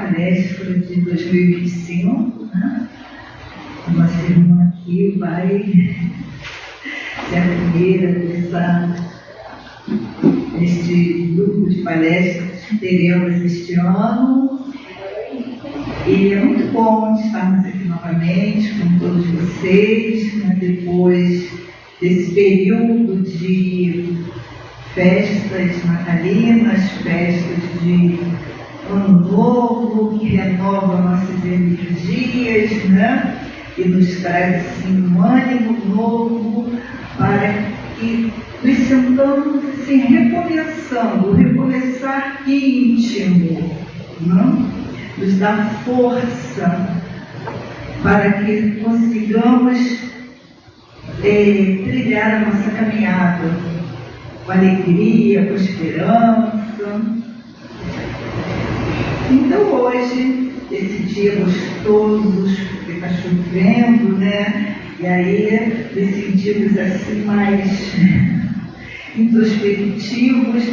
palestra de 2025, né? Uma semana que vai ser a primeira deste grupo de palestras que teremos este ano. E é muito bom estarmos aqui novamente com todos vocês, né? Depois desse período de festas natalinas, festas de Ano Novo, que renova nossas energias, né? E nos traz assim, um ânimo novo para que nos sentamos assim, recomeçar íntimo, né? Nos dá força para que consigamos trilhar a nossa caminhada com alegria, com esperança. Então hoje, esse dia gostoso, porque está chovendo, né? E aí nos sentimos assim mais introspectivos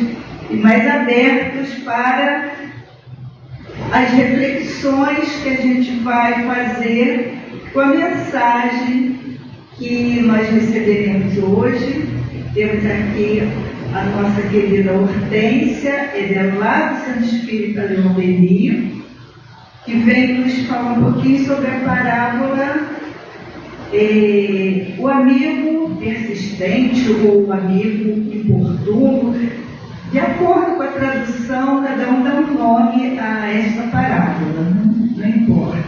e mais abertos para as reflexões que a gente vai fazer com a mensagem que nós receberemos hoje. Temos aqui a nossa querida Hortência, ela é lá do Centro Espírita Leon Denis, que vem nos falar um pouquinho sobre a parábola o amigo persistente ou o amigo importuno. De acordo com a tradução, cada um dá um nome a esta parábola, não importa.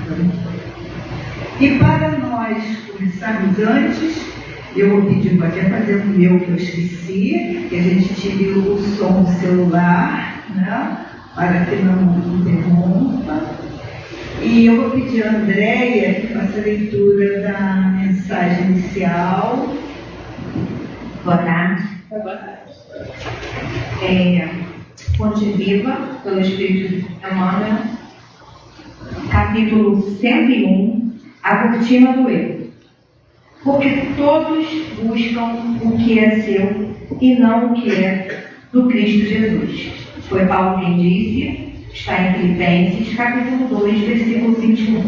E para nós começarmos antes, eu vou pedir para até fazer o meu que eu esqueci, que a gente tire o som do celular, né, para que não interrompa. E eu vou pedir a Andréia que faça a leitura da mensagem inicial. Boa tarde. Boa tarde. Fonte Viva, pelo Espírito Emmanuel, capítulo 101, a cortina do eu. Porque todos buscam o que é seu e não o que é do Cristo Jesus. Foi Paulo quem disse, está em Filipenses, capítulo 2, versículo 21.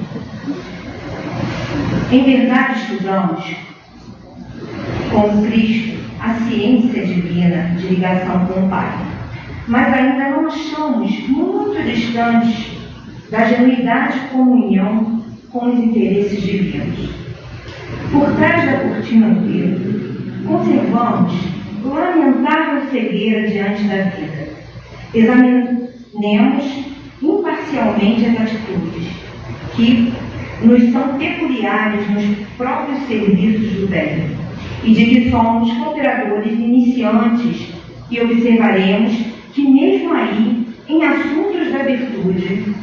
Em verdade estudamos com Cristo a ciência divina de ligação com o Pai, mas ainda não achamos muito distantes da genuidade de comunhão com os interesses divinos. Por trás da cortina do eu, conservamos lamentável cegueira diante da vida. Examinemos imparcialmente as atitudes que nos são peculiares nos próprios serviços do bem, e de que somos cooperadores iniciantes, e observaremos que mesmo aí, em assuntos da virtude,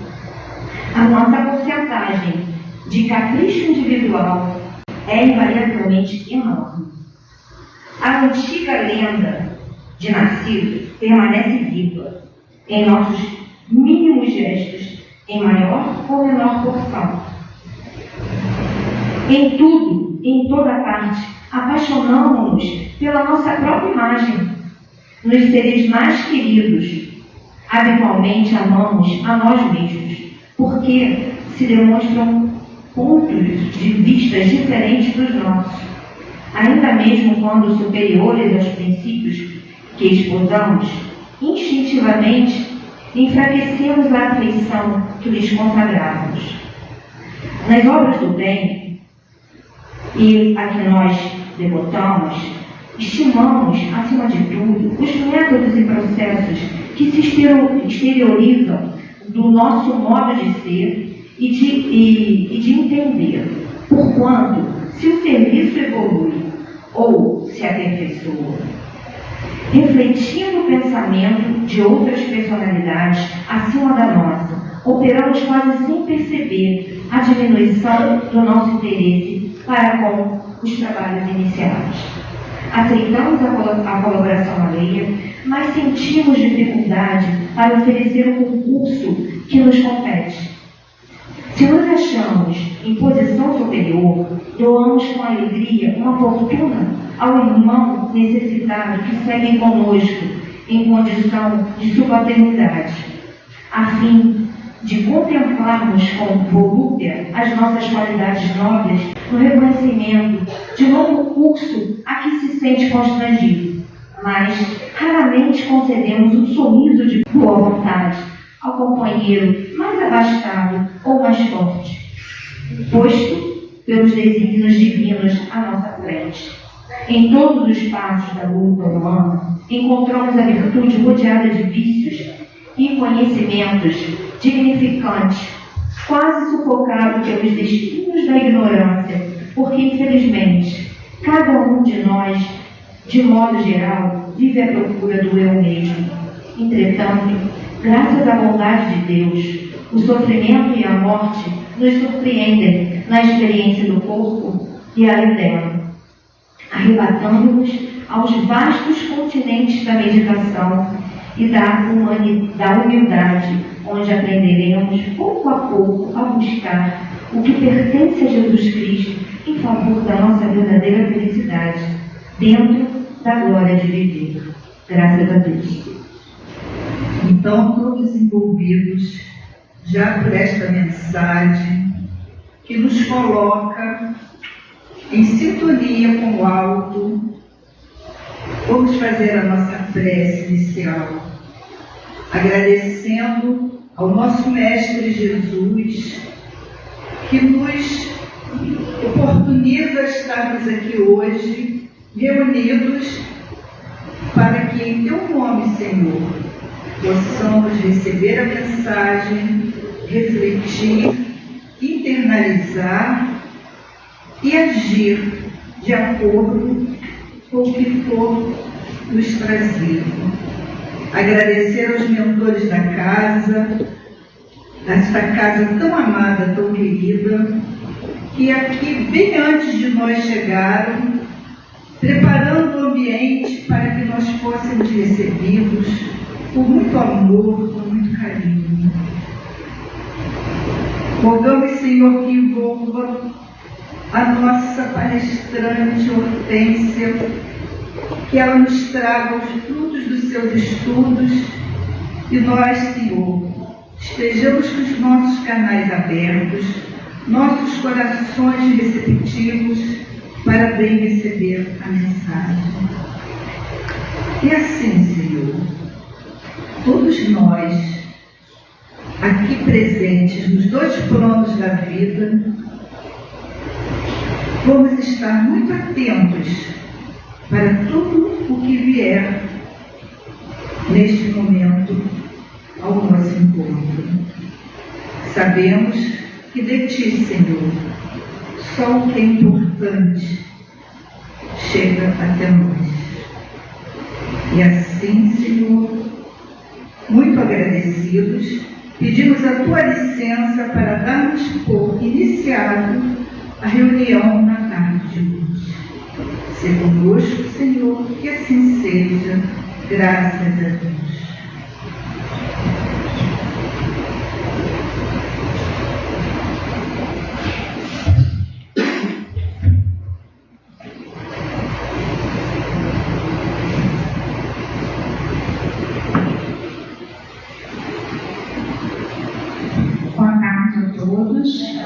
a nossa porcentagem de capricho individual é invariavelmente enorme. A antiga lenda de Narciso permanece viva em nossos mínimos gestos, em maior ou menor porção. Em tudo, em toda parte, apaixonamos-nos pela nossa própria imagem. Nos seres mais queridos, habitualmente amamos a nós mesmos, porque se demonstram pontos de vista diferentes dos nossos, ainda mesmo quando superiores aos princípios que esposamos, instintivamente enfraquecemos a afeição que lhes consagrávamos. Nas obras do bem, e a que nós devotamos, estimamos, acima de tudo, os métodos e processos que se exteriorizam do nosso modo de ser e de entender, porquanto, se o serviço evolui ou se aperfeiçoa, refletindo o pensamento de outras personalidades acima da nossa, operamos quase sem perceber a diminuição do nosso interesse para com os trabalhos iniciados. Aceitamos a colaboração alheia, mas sentimos dificuldade para oferecer o concurso que nos compete. Se nos achamos em posição superior, doamos com alegria uma fortuna ao irmão necessitado que segue conosco em condição de subalternidade, a fim de contemplarmos com volúpia as nossas qualidades nobres no reconhecimento de longo curso a que se sente constrangido, mas raramente concedemos um sorriso de boa vontade ao companheiro mais abastado ou mais forte, posto pelos desígnios divinos à nossa frente. Em todos os passos da luta humana, encontramos a virtude rodeada de vícios e conhecimentos dignificantes, quase sufocado pelos destinos da ignorância, porque, infelizmente, cada um de nós, de modo geral, vive à procura do eu mesmo. Entretanto, graças à bondade de Deus, o sofrimento e a morte nos surpreendem na experiência do corpo e além dela, arrebatando-nos aos vastos continentes da meditação e da humildade, onde aprenderemos pouco a pouco a buscar o que pertence a Jesus Cristo em favor da nossa verdadeira felicidade, dentro da glória de viver. Graças a Deus. Então, todos envolvidos já por esta mensagem que nos coloca em sintonia com o alto, vamos fazer a nossa prece inicial, agradecendo ao nosso Mestre Jesus, que nos oportuniza estarmos aqui hoje, reunidos, para que em Teu nome, Senhor, possamos receber a mensagem, refletir, internalizar e agir de acordo com o que for nos trazido. Agradecer aos mentores da casa, desta casa tão amada, tão querida, que aqui, bem antes de nós chegaram, preparando o ambiente para que nós fôssemos recebidos com muito amor, com muito carinho. Rogamos, Senhor, que envolva a nossa palestrante Hortência, que ela nos traga os frutos dos seus estudos e nós, Senhor, estejamos com os nossos canais abertos, nossos corações receptivos para bem receber a mensagem. E assim, Senhor, todos nós, aqui presentes nos dois planos da vida, vamos estar muito atentos para tudo o que vier neste momento ao nosso encontro. Sabemos que de Ti, Senhor, só o que é importante chega até nós. E assim, Senhor, muito agradecidos, pedimos a Tua licença para darmos por iniciado a reunião na tarde de hoje. Se conosco, Senhor, que assim seja, graças a Deus. Boa tarde a todos.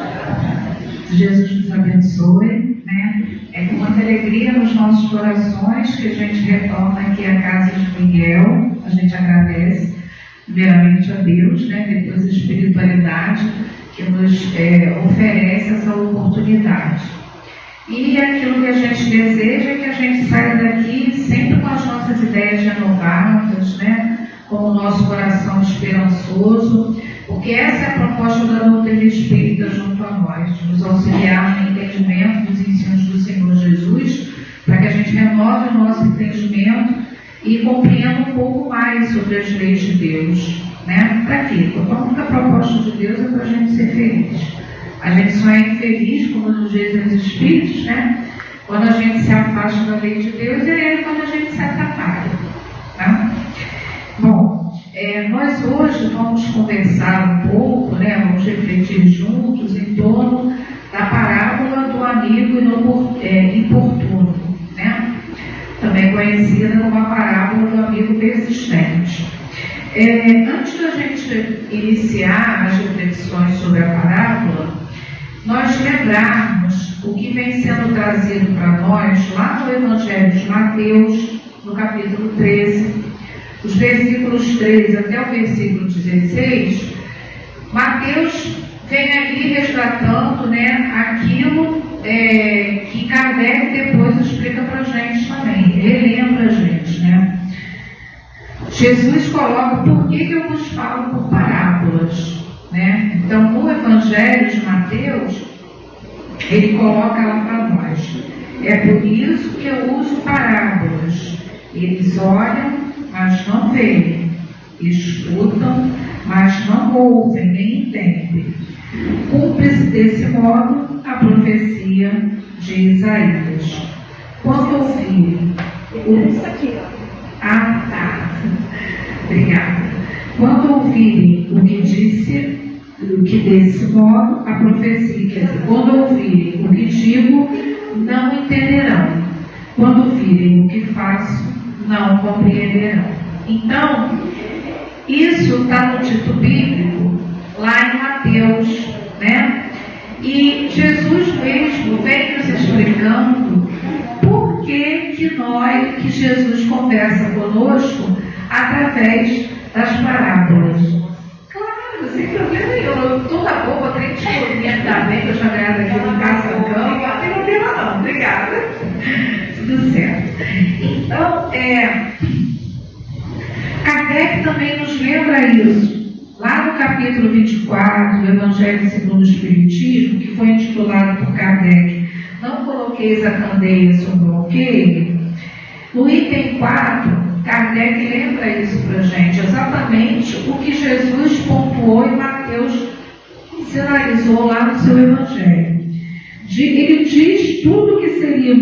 Jesus nos abençoe, né? É com muita alegria nos nossos corações que a gente retorna aqui à casa de Miguel. A gente agradece primeiramente a Deus, né? Depois a espiritualidade que nos oferece essa oportunidade. E aquilo que a gente deseja é que a gente saia daqui sempre com as nossas ideias renovadas, né? Com o nosso coração esperançoso, porque essa é a proposta da doutrina espírita junto a nós, de nos auxiliar no entendimento dos ensinos do Senhor Jesus, para que a gente renove o nosso entendimento e compreenda um pouco mais sobre as leis de Deus, né? Para quê? Porque a única proposta de Deus é para a gente ser feliz. A gente só é infeliz, como nos dizem os Espíritos, né? Quando a gente se afasta da lei de Deus, é quando a gente se atrapalha, tá? Bom, nós hoje vamos conversar um pouco, né? Vamos refletir juntos em torno da parábola do amigo importuno, né? Também conhecida como a parábola do amigo persistente. Antes da gente iniciar as reflexões sobre a parábola, nós lembrarmos o que vem sendo trazido para nós lá no Evangelho de Mateus, no capítulo 13, os versículos 13 até o versículo 16. Mateus vem ali resgatando, né, aquilo que Kardec depois explica para a gente também, relembra a gente, né? Jesus coloca por que eu vos falo por parábolas, né? Então, no Evangelho de Mateus, ele coloca lá para nós: é por isso que eu uso parábolas. Eles olham, mas não veem, escutam, mas não ouvem nem entendem. Cumpre-se desse modo a profecia de Isaías. Quando ouvirem Isso aqui, ó. Ah, tá. Obrigada. Quando ouvirem o que desse modo a profecia, quer dizer, quando ouvirem o que digo, não entenderão. Quando ouvirem o que faço, não compreenderão. Então, isso está no título bíblico, lá em Mateus, né? E Jesus mesmo vem nos explicando por que Jesus conversa conosco através das parábolas. Claro, sem problema nenhum. Toda boba tem disponível também, que eu já ganhava aqui no Casacão, não tem problema não, obrigada. Tudo certo. Então, Kardec também nos lembra isso. Lá no capítulo 24 do Evangelho segundo o Espiritismo, que foi intitulado por Kardec, Não Coloqueis a Candeia sobre o Alqueire, no item 4, Kardec lembra isso para a gente, exatamente o que Jesus pontuou e Mateus sinalizou lá no seu Evangelho. Ele diz tudo que seria,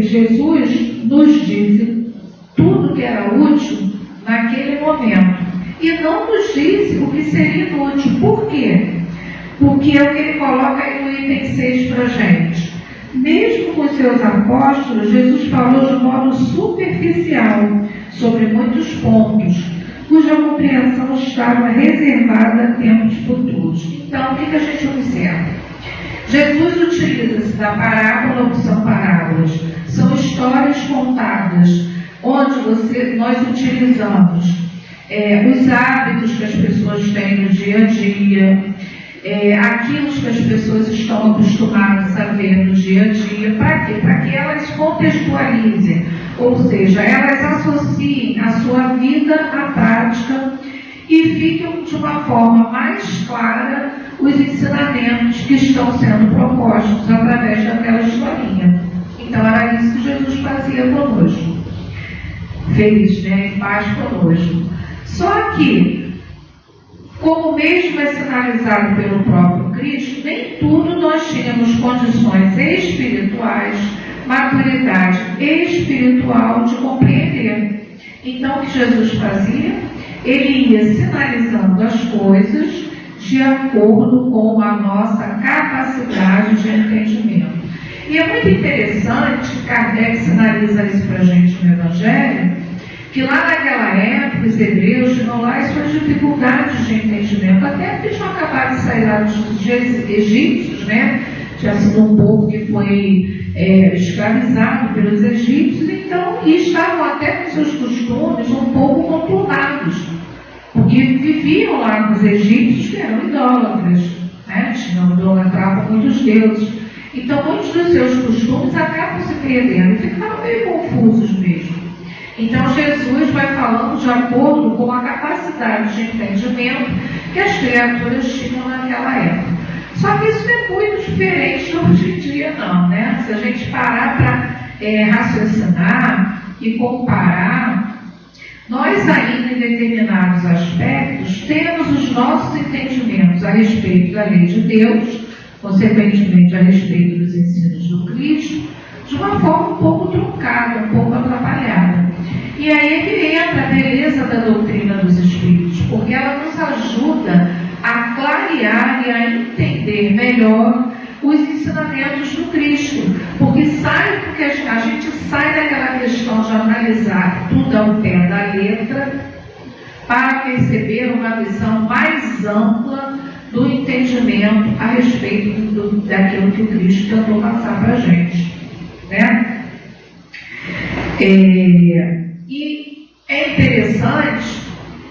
Jesus nos disse tudo que era útil naquele momento. E não nos disse o que seria inútil. Por quê? Porque é o que ele coloca aí no item 6 para a gente. Mesmo com os seus apóstolos, Jesus falou de modo superficial sobre muitos pontos, cuja compreensão estava reservada a tempos futuros. Então, o que a gente observa? Jesus utiliza-se da parábola, ou são parábolas, são histórias contadas, onde nós utilizamos os hábitos que as pessoas têm no dia a dia, aquilo que as pessoas estão acostumadas a ver no dia a dia. Para quê? Para que elas contextualizem, ou seja, elas associem a sua vida à prática e fiquem de uma forma mais clara os ensinamentos que estão sendo propostos através daquela historinha. Então era isso que Jesus fazia conosco. Fez, né? E faz conosco. Só que, como mesmo é sinalizado pelo próprio Cristo, nem tudo nós tínhamos condições espirituais, maturidade espiritual de compreender. Então, o que Jesus fazia? Ele ia sinalizando as coisas de acordo com a nossa capacidade de entendimento. E é muito interessante, Kardec sinaliza isso para a gente no Evangelho, que lá naquela época os hebreus tinham lá as suas dificuldades de entendimento, até porque tinham acabado de sair lá dos egípcios, né? Tinha sido um povo que foi escravizado pelos egípcios, então, e estavam até com seus costumes um pouco conturbados, porque viviam lá com os egípcios que eram idólatras, né? Idolatravam muitos deuses. Então, muitos dos seus costumes acabam se perdendo e ficaram meio confusos mesmo. Então, Jesus vai falando de acordo com a capacidade de entendimento que as criaturas tinham naquela época. Só que isso não é muito diferente hoje em dia, não, né? Se a gente parar para raciocinar e comparar, nós ainda em determinados aspectos temos os nossos entendimentos a respeito da lei de Deus, consequentemente a respeito dos ensinos do Cristo, de uma forma um pouco truncada, um pouco atrapalhada. E aí é que entra a beleza da doutrina dos Espíritos, porque ela nos ajuda a clarear e a entender melhor os ensinamentos do Cristo, porque a gente sai daquela questão de analisar tudo ao pé da letra, para perceber uma visão mais ampla do entendimento a respeito daquilo que o Cristo tentou passar para a gente, né? E é interessante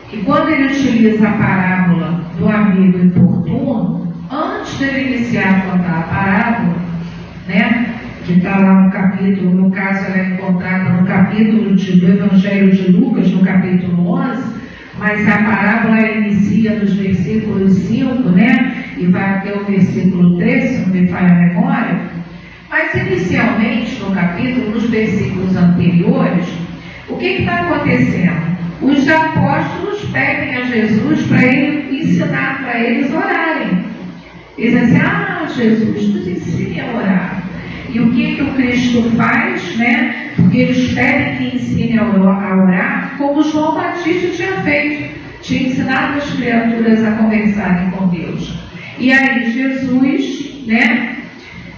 que quando ele utiliza a parábola do amigo importuno, antes de ele iniciar a contar a parábola, né, que está lá no capítulo, no caso ela é encontrada no capítulo do Evangelho de Lucas, no capítulo 11, mas a parábola inicia nos versículos 5, né, e vai até o versículo 3, se não me falha a memória. Mas inicialmente no capítulo, nos versículos anteriores, o que está acontecendo? Os apóstolos pedem a Jesus para ele ensinar para eles orarem. Eles dizem assim, Jesus, nos ensine a orar. E o que o Cristo faz, né? Porque eles pedem que ensine a orar, como João Batista tinha feito, tinha ensinado as criaturas a conversarem com Deus. E aí Jesus, né,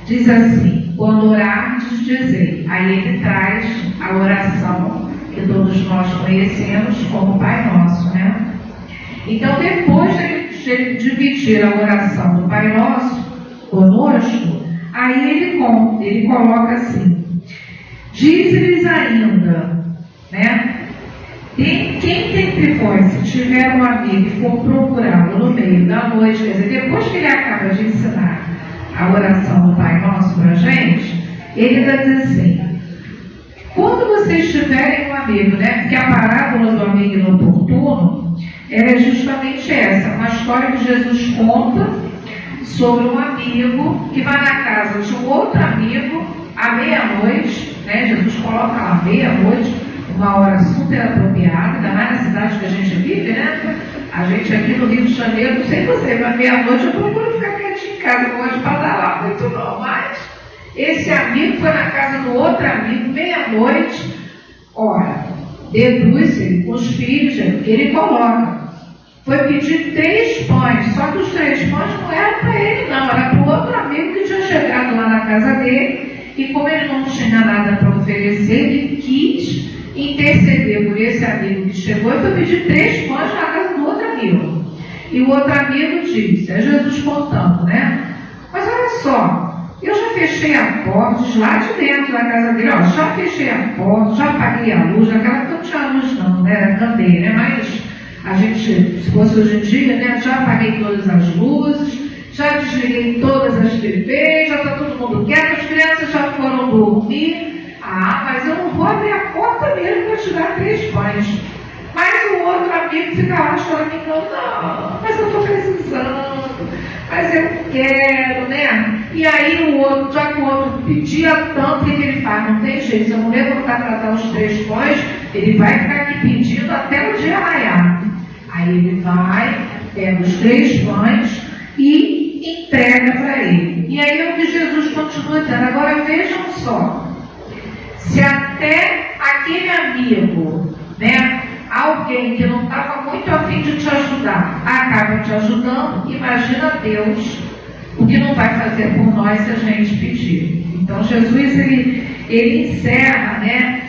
diz assim, quando orardes, dizei. Aí ele traz a oração que todos nós conhecemos como Pai Nosso, né? Então, depois de ele dividir a oração do Pai Nosso conosco, aí ele coloca assim, diz-lhes ainda, né? Quem dentre vós, se tiver um amigo e for procurá-lo no meio da noite, quer dizer, depois que ele acaba de ensinar a oração do Pai Nosso para a gente, ele vai dizer assim, quando vocês tiverem um amigo, né? Porque a parábola do amigo inoportuno, ela é justamente essa, uma história que Jesus conta sobre um amigo que vai na casa de um outro amigo à meia-noite, né? Jesus coloca lá meia-noite, uma hora super apropriada, ainda mais na cidade que a gente vive, né? A gente aqui no Rio de Janeiro, não sei você, mas meia-noite eu procuro ficar quietinho em casa, não gosto de badalar muito não, mas esse amigo foi na casa do outro amigo, meia-noite, ora, deduz-se com os filhos, que ele coloca. Foi pedir 3 pães, só que os 3 pães não eram para ele não, era para o outro amigo que tinha chegado lá na casa dele, e como ele não tinha nada para oferecer, ele quis interceder por esse amigo que chegou e foi pedir 3 pães na casa do outro amigo. E o outro amigo disse, é Jesus contando, né? Mas olha só, eu já fechei a porta, lá de dentro da casa dele, ó, já fechei a porta, já apaguei a luz, aquela que não tinha luz não, né? Era candeia, né? Mas a gente, se fosse hoje em dia, né? Já apaguei todas as luzes, já desliguei todas as TVs, já está todo mundo quieto, as crianças já foram dormir. Mas eu não vou abrir a porta mesmo para te dar 3 pães. Mas o outro amigo fica lá chorando, não, mas eu estou precisando, mas eu quero, né? E aí o outro, já que o outro pedia tanto, o que ele faz? Não tem jeito, se eu não levantar para dar os 3 pães, ele vai ficar aqui pedindo até o dia raiar. Aí ele vai, pega os 3 pães e entrega para ele. E aí é o que Jesus continua dizendo. Agora vejam só, se até aquele amigo, né, alguém que não estava muito a fim de te ajudar, acaba te ajudando, imagina Deus o que não vai fazer por nós se a gente pedir. Então Jesus, ele encerra, né,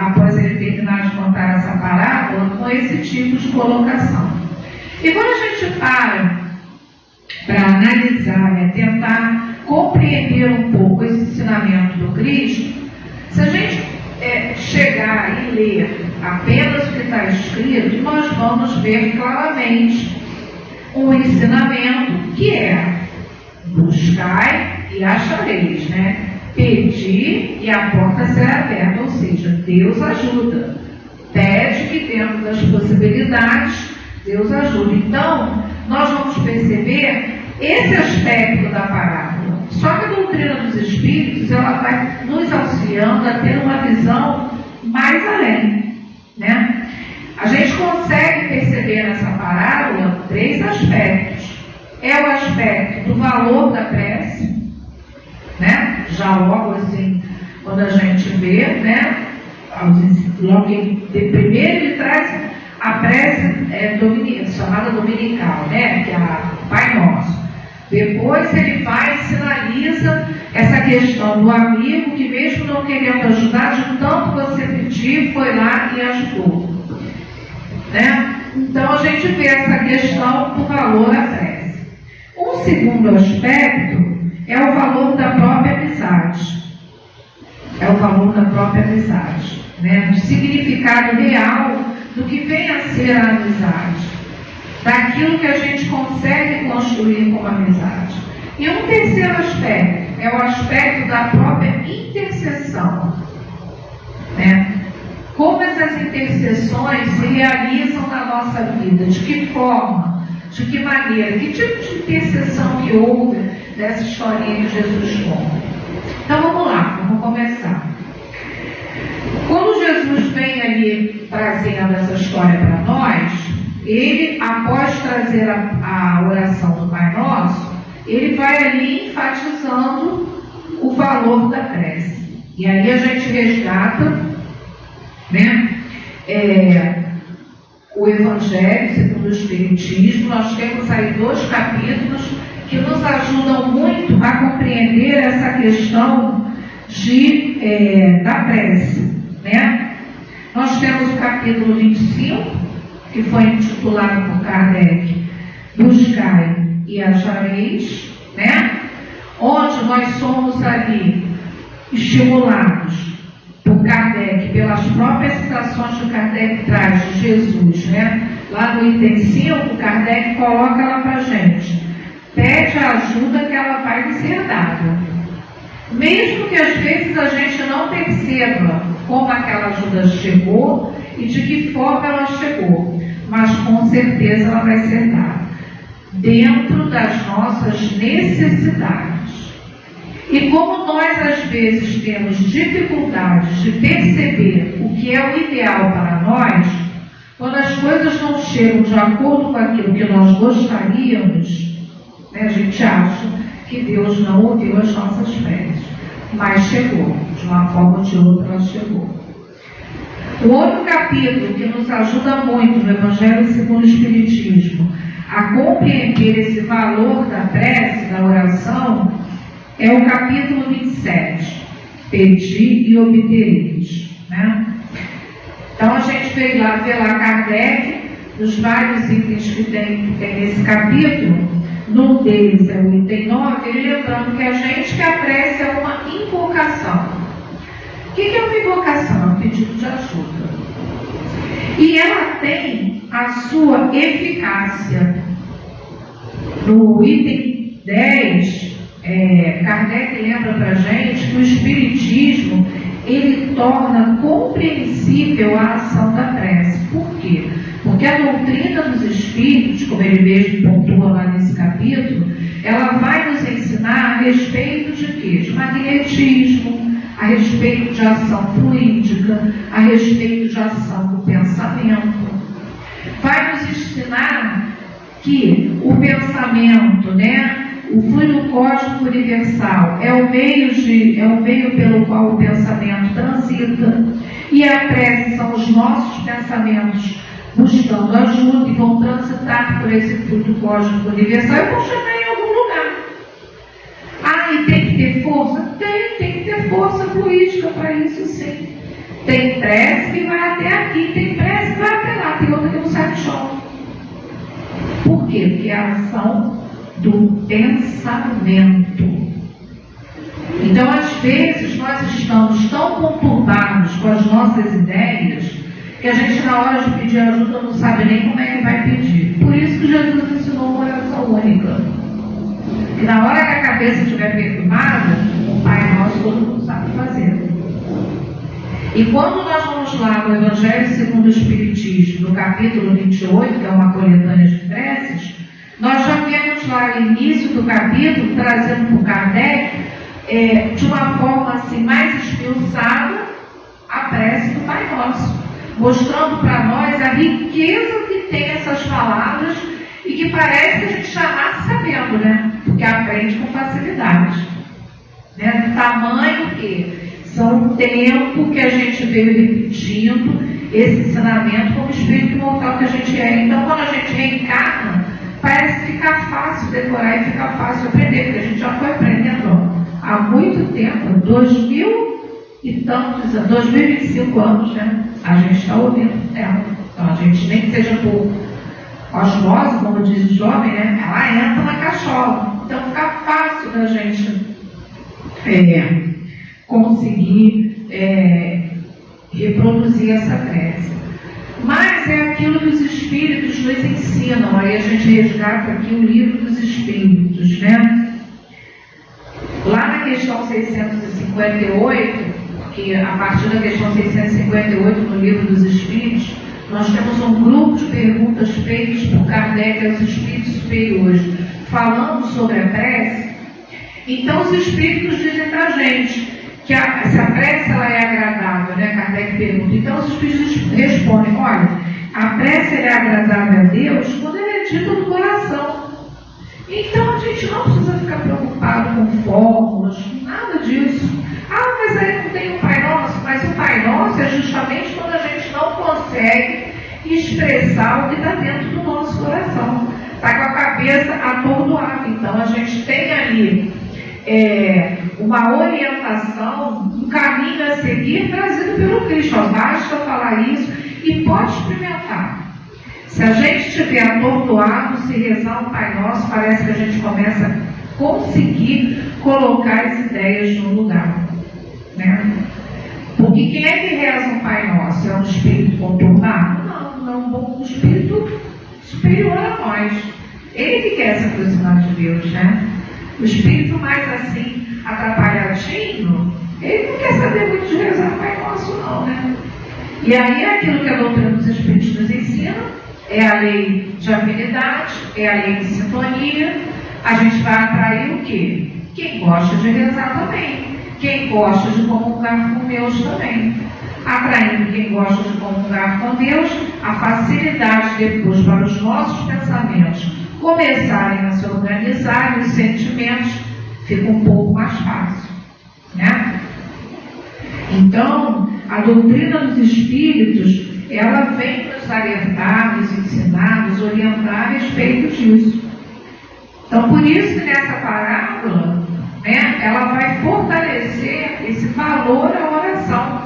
após ele terminar de contar essa parábola, com esse tipo de colocação. E quando a gente para analisar, tentar compreender um pouco esse ensinamento do Cristo, se a gente chegar e ler apenas o que está escrito, nós vamos ver claramente um ensinamento que é buscai e achareis, né? Pedir e a porta será aberta, ou seja, Deus ajuda. Pede que dentro das possibilidades, Deus ajuda. Então, nós vamos perceber esse aspecto da parábola. Só que a doutrina dos Espíritos, ela vai nos auxiliando a ter uma visão mais além, né? A gente consegue perceber nessa parábola 3 aspectos. É o aspecto do valor da prece, né? Já logo assim, quando a gente vê, né? Logo primeiro ele traz a prece chamada dominical, né? Que é a Pai Nosso. Depois ele vai e sinaliza essa questão do amigo que mesmo não querendo ajudar, de tanto você pedir, foi lá e ajudou. né? Então a gente vê essa questão do valor da prece. Um segundo aspecto é o valor da própria amizade. É o valor da própria amizade, né? O significado real do que vem a ser a amizade, daquilo que a gente consegue construir como amizade. E um terceiro aspecto é o aspecto da própria intercessão, né? Como essas intercessões se realizam na nossa vida, de que forma, de que maneira, que tipo de intercessão que houve nessa historinha que Jesus conta. Então vamos lá, vamos começar. Quando Jesus vem ali trazendo essa história para nós, ele, após trazer a oração do Pai Nosso, ele vai ali enfatizando o valor da prece. E aí a gente resgata, né, o Evangelho segundo o Espiritismo. Nós temos aí 2 capítulos que nos ajudam muito a compreender essa questão da prece, né? Nós temos o capítulo 25, que foi intitulado por Kardec, Buscai e Achareis, né? Onde nós somos ali estimulados por Kardec, pelas próprias citações que Kardec traz de Jesus, né? Lá no item 5, Kardec coloca ela para a gente: pede a ajuda que ela vai lhe ser dada. Mesmo que às vezes a gente não perceba como aquela ajuda chegou e de que forma ela chegou, mas com certeza ela vai ser dada, dentro das nossas necessidades. E como nós às vezes temos dificuldades de perceber o que é o ideal para nós, quando as coisas não chegam de acordo com aquilo que nós gostaríamos, né, a gente acha que Deus não ouviu as nossas preces, mas chegou, de uma forma ou de outra ela chegou. O outro capítulo que nos ajuda muito no Evangelho segundo o Espiritismo a compreender esse valor da prece, da oração, é o capítulo 27, Pedi e obtereis, né? Então a gente vê lá Kardec, dos vários itens que tem nesse capítulo. Num deles é o item 9, ele lembrando que a prece é uma invocação. O que é uma invocação? É um pedido de ajuda. E ela tem a sua eficácia. No item 10, Kardec lembra para a gente que o Espiritismo, ele torna compreensível a ação da prece. Por quê? Porque a doutrina dos Espíritos, como ele mesmo pontua lá nesse capítulo, ela vai nos ensinar a respeito de quê? De magnetismo, a respeito de ação fluídica, a respeito de ação do pensamento. Vai nos ensinar que o pensamento, né, o fluido cósmico universal é o meio pelo qual o pensamento transita, e a prece são os nossos pensamentos buscando ajuda e vão transitar por esse fluido cósmico universal e vão chegar em algum lugar. E tem que ter força? Tem que ter força fluídica para isso, sim. Tem prece que vai até aqui, tem prece que vai até lá, tem outra que não sai do chão. Por quê? Porque é a ação do pensamento. Então, às vezes, nós estamos tão conturbados com as nossas ideias que a gente, na hora de pedir ajuda, não sabe nem como é que vai pedir. Por isso que Jesus ensinou uma oração única. E na hora que a cabeça estiver perturbada, o Pai Nosso todo mundo sabe fazer. E quando nós vamos lá no Evangelho segundo o Espiritismo, no capítulo 28, que é uma coletânea de preces, nós já vemos lá no início do capítulo, trazendo por Kardec, de uma forma assim mais esmiuçada, a prece do Pai Nosso, mostrando para nós a riqueza que tem essas palavras e que parece que a gente já nasce sabendo, né? Porque aprende com facilidade, né? Do tamanho que são o tempo que a gente veio repetindo esse ensinamento como espírito imortal que a gente é. Então, quando a gente reencarna, parece que fica fácil decorar e fica fácil aprender, porque a gente já foi aprendendo há muito tempo, 2025 anos, né? A gente está ouvindo ela. Então, Então, a gente, nem que seja por osmose, como diz o jovem, né? Ela entra na cachola. Então, fica fácil da gente conseguir reproduzir essa prece. Mas é aquilo que os Espíritos nos ensinam. Aí a gente resgata aqui o Livro dos Espíritos, né? Lá na questão 658, que a partir da questão 658 no Livro dos Espíritos, nós temos um grupo de perguntas feitas por Kardec aos Espíritos superiores, falando sobre a prece. Então os Espíritos dizem para a gente que se a prece ela é agradável, né? Kardec pergunta. Então os Espíritos respondem: olha, a prece é agradável a Deus quando ela é dita do coração. Então a gente não precisa ficar preocupado com fórmulas, nada disso. Ah, mas aí não tem o Pai Nosso. Mas o Pai Nosso é justamente quando a gente não consegue expressar o que está dentro do nosso coração. Está com a cabeça atordoada. Então a gente tem ali uma orientação, um caminho a seguir trazido pelo Cristo. Basta falar isso e pode experimentar. Se a gente estiver atordoado, se rezar o Pai Nosso, parece que a gente começa a conseguir colocar as ideias no lugar, né? Porque quem é que reza o Pai Nosso? É um espírito conturbado? Não, um espírito superior a nós. Ele que quer se aproximar de Deus, né? O espírito mais assim, atrapalhadinho, ele não quer saber muito de rezar o Pai Nosso, não, né? E aí é aquilo que a doutrina dos Espíritos nos ensina, é a lei de afinidade, é a lei de sintonia. A gente vai atrair o quê? Quem gosta de rezar também, quem gosta de comungar com Deus também. Atraindo quem gosta de comungar com Deus, a facilidade depois para os nossos pensamentos começarem a se organizar e os sentimentos fica um pouco mais fácil, né? Então, a doutrina dos Espíritos, ela vem nos alertar, nos ensinar, nos orientar a respeito disso. Então, por isso que nessa parábola, né, ela vai fortalecer esse valor à oração,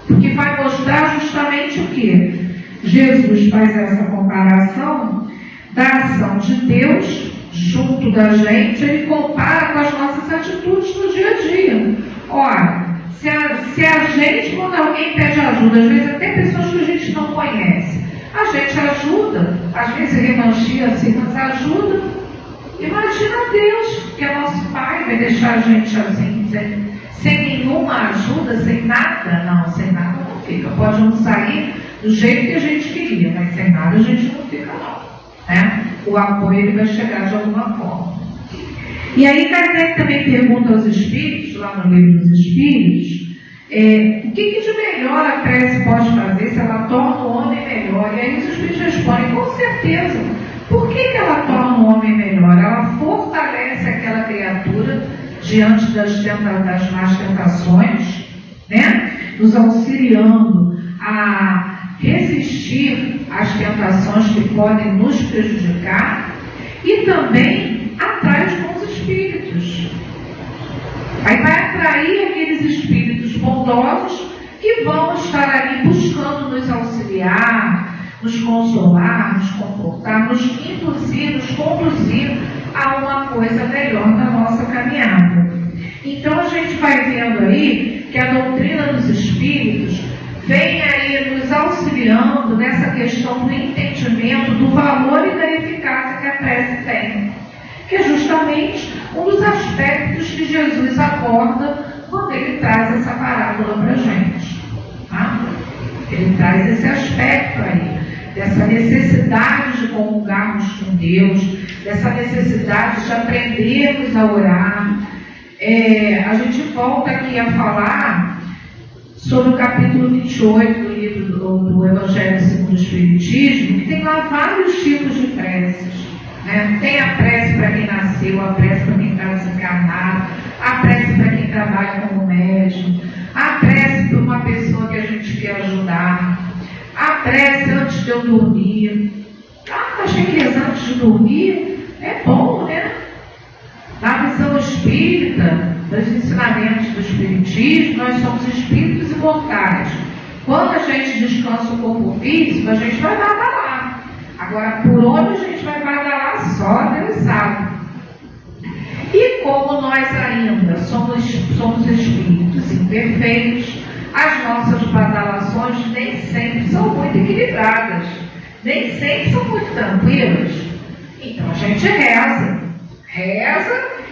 porque vai mostrar justamente o que? Jesus faz essa comparação da ação de Deus junto da gente, ele compara com as nossas atitudes no dia a dia. Ora, se a gente, quando alguém pede ajuda, às vezes até pessoas que a gente não conhece, a gente ajuda, às vezes remanchia assim, mas ajuda. Imagina Deus, que é nosso Pai, vai deixar a gente assim, sem nenhuma ajuda, sem nada? Não, sem nada não fica. Pode não sair do jeito que a gente queria, mas sem nada a gente não fica, não. Né? O apoio ele vai chegar de alguma forma. E aí Kardec também pergunta aos Espíritos, lá no Livro dos Espíritos, o que de melhor a prece pode fazer se ela torna o homem melhor? E aí os Espíritos respondem: com certeza. Por que ela torna o homem melhor? Ela fortalece aquela criatura diante das más tentações, né? Nos auxiliando a resistir às tentações que podem nos prejudicar, e também atrai os bons espíritos. Aí vai atrair aqueles espíritos bondosos que vão estar ali buscando nos auxiliar, nos consolar, nos comportar, nos induzir, nos conduzir a uma coisa melhor na nossa caminhada. Então a gente vai vendo aí que a doutrina dos Espíritos vem aí nos auxiliando nessa questão do entendimento do valor e da eficácia que a prece tem, que é justamente um dos aspectos que Jesus aborda quando ele traz essa parábola para a gente. Tá? Ele traz esse aspecto aí, dessa necessidade de comungarmos com Deus, dessa necessidade de aprendermos a orar. A gente volta aqui a falar sobre o capítulo 28 do livro do Evangelho segundo o Espiritismo, que tem lá vários tipos de preces. Né? Tem a prece para quem nasceu, a prece para quem está desencarnado, a prece para quem trabalha como médium, a prece para uma pessoa que a gente quer ajudar, a prece antes de eu dormir. Mas tem que rezar antes de dormir? É bom, né? Na visão espírita, dos ensinamentos do Espiritismo, nós somos espíritos imortais. Quando a gente descansa o corpo físico, a gente vai badalar. Agora, por onde a gente vai badalar, só Deus sabe. E como nós ainda somos espíritos imperfeitos, as nossas badalações nem sempre são muito equilibradas, nem sempre são muito tranquilas. Então a gente reza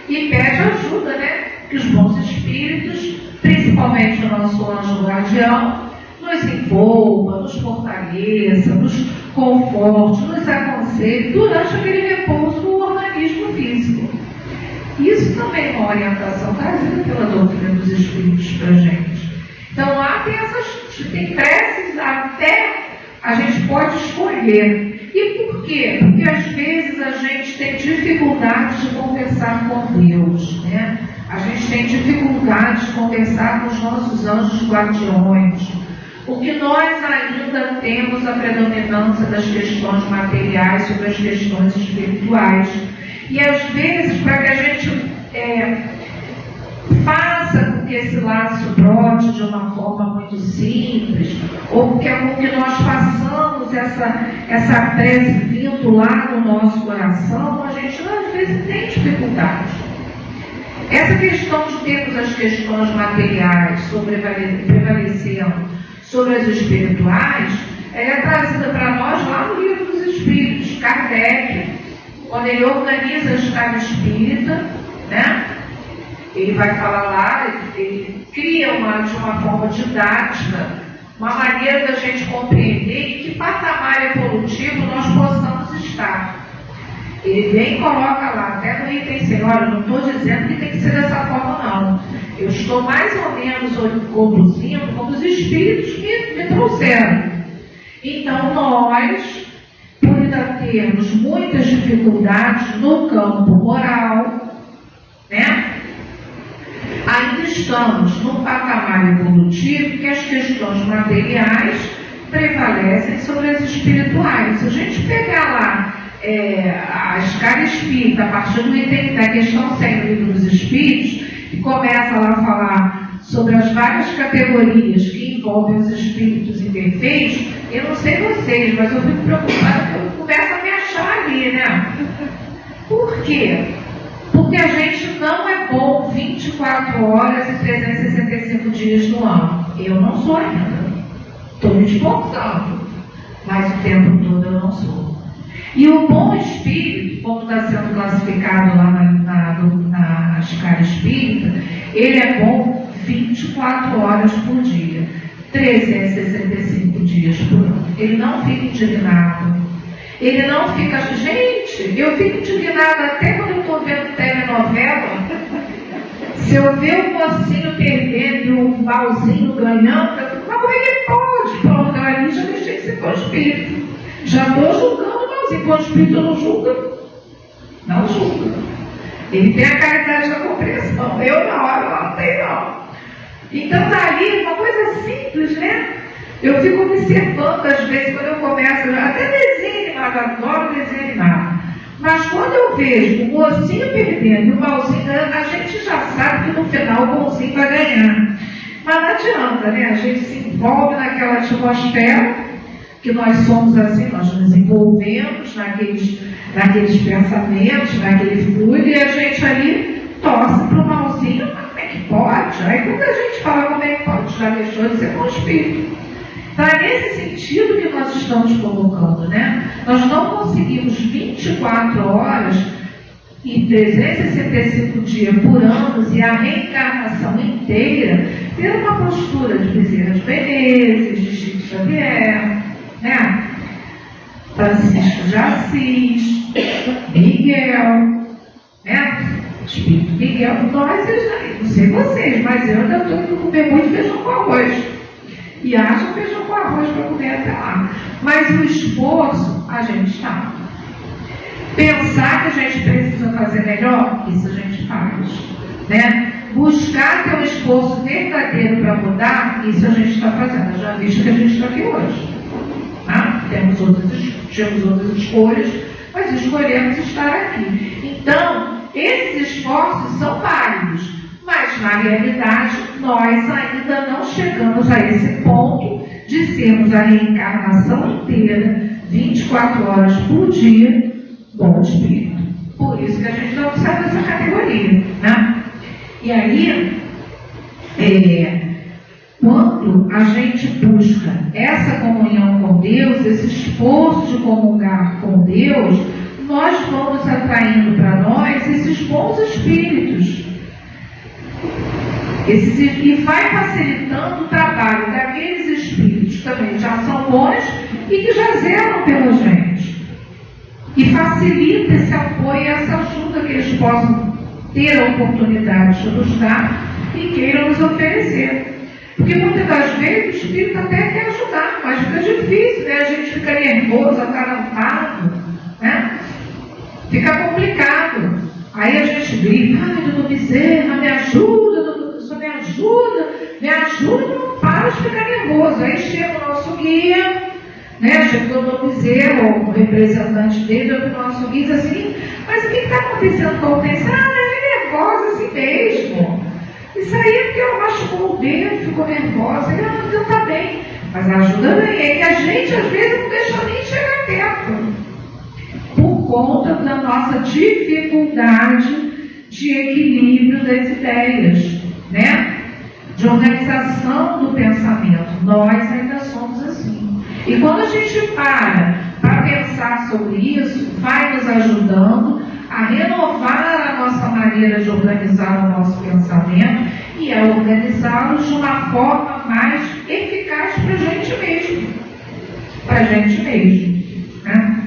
e pede ajuda, né? Que os bons espíritos, principalmente o nosso anjo guardião, nos envolva, nos fortaleça, nos conforte, nos aconselhe durante aquele repouso do organismo físico. Isso também é uma orientação trazida pela doutrina dos espíritos para a gente. Então lá tem preces até a gente pode escolher. E por quê? Porque às vezes a gente tem dificuldade de conversar com Deus, né? A gente tem dificuldade de conversar com os nossos anjos guardiões, porque nós ainda temos a predominância das questões materiais sobre as questões espirituais. E às vezes, para que a gente faça com que esse laço brote de uma forma muito simples, ou que nós façamos essa prece vindo lá no nosso coração, a gente às vezes tem dificuldade. Essa questão de termos as questões materiais prevalecendo sobre as espirituais, ela é trazida para nós lá no Livro dos Espíritos, Kardec, quando ele organiza a escala espírita, né? Ele vai falar lá, ele cria de uma forma didática, uma maneira da gente compreender em que patamar evolutivo nós possamos estar. Ele bem coloca lá, até no item 100, olha, não estou dizendo que tem que ser dessa forma, não. Eu estou mais ou menos conduzindo como os espíritos me trouxeram. Então, nós, por ainda termos muitas dificuldades no campo moral, né? Ainda estamos num patamar evolutivo que as questões materiais prevalecem sobre as espirituais. Se a gente pegar lá a escala espírita, a partir do item da questão 100 do Livro dos Espíritos, e começa lá a falar sobre as várias categorias que envolvem os espíritos imperfeitos, eu não sei vocês, mas eu fico preocupada que eu começo a me achar ali, né? Por quê? Porque a gente não é bom 24 horas e 365 dias no ano. Eu não sou ainda. Estou me esforçando, mas o tempo todo eu não sou. E o bom espírito, como está sendo classificado lá na escala espírita, ele é bom 24 horas por dia, 365 dias por ano. Ele não fica indignado. Ele não fica... Gente, eu fico indignada até quando eu estou vendo telenovela. Se eu ver o mocinho perdendo e o malzinho ganhando, eu fico, mas como é que pode? Pronto, ali já deixei de ser bom espírito. Já estou julgando o malzinho. Bom espírito não julga. Não julga. Ele tem a caridade da compreensão. Eu não tenho não. Então, dali, uma coisa simples, né? Eu fico observando, às vezes, quando eu começo, até desenho animado, adoro desenho animado. Mas quando eu vejo o mocinho perdendo e o malzinho ganhando, a gente já sabe que no final o bonzinho vai ganhar. Mas não adianta, né? A gente se envolve naquela atmosfera, que nós somos assim, nós nos envolvemos naqueles pensamentos, naquele fluido, e a gente ali torce para o malzinho, mas como é que pode? Aí quando a gente fala como é que pode, já deixou de ser bom espírito. Então é nesse sentido que nós estamos colocando, né? Nós não conseguimos 24 horas e 365 dias por ano e a reencarnação inteira ter uma postura de Bezerra de Menezes, de Chico Xavier, né? Francisco de Assis, Miguel, né? Espírito Miguel, nós, não sei vocês, mas eu ainda estou indo comer muito feijão com arroz. E acho feijão com arroz para comer até lá. Mas o esforço, a gente está. Pensar que a gente precisa fazer melhor, isso a gente faz. Né? Buscar ter um esforço verdadeiro para mudar, isso a gente está fazendo. Já visto que a gente está aqui hoje. Tá? Temos outras escolhas, mas escolhemos estar aqui. Então, esses esforços são válidos. Mas, na realidade, nós ainda não chegamos a esse ponto de sermos a reencarnação inteira, 24 horas por dia, bom espírito. Por isso que a gente não sai dessa categoria, né? E aí, quando a gente busca essa comunhão com Deus, esse esforço de comungar com Deus, nós vamos atraindo para nós esses bons espíritos. E vai facilitando o trabalho daqueles espíritos que também já são bons e que já zelam pela gente. E facilita esse apoio e essa ajuda que eles possam ter a oportunidade de nos dar e queiram nos oferecer. Porque muitas das vezes o espírito até quer ajudar, mas fica difícil, né? A gente fica nervoso, atarantado, né? Fica complicado. Aí a gente grita, ai, doutor Bezerra, me ajuda, doutor, só me ajuda, não para de ficar nervoso. Aí chega o nosso guia, né? Chega o doutor Bezerra, o representante dele, o nosso guia, diz assim, mas o que está acontecendo com a Hortência? Ah, ela é nervosa assim mesmo. Isso aí é porque ela machucou o dedo, ficou nervosa, ela não está bem. Mas ajuda bem, é que a gente às vezes não deixa nem chegar perto. Por conta da nossa dificuldade de equilíbrio das ideias, né? De organização do pensamento. Nós ainda somos assim. E quando a gente para pensar sobre isso, vai nos ajudando a renovar a nossa maneira de organizar o nosso pensamento e a organizá-los de uma forma mais eficaz para a gente mesmo. Para a gente mesmo, né?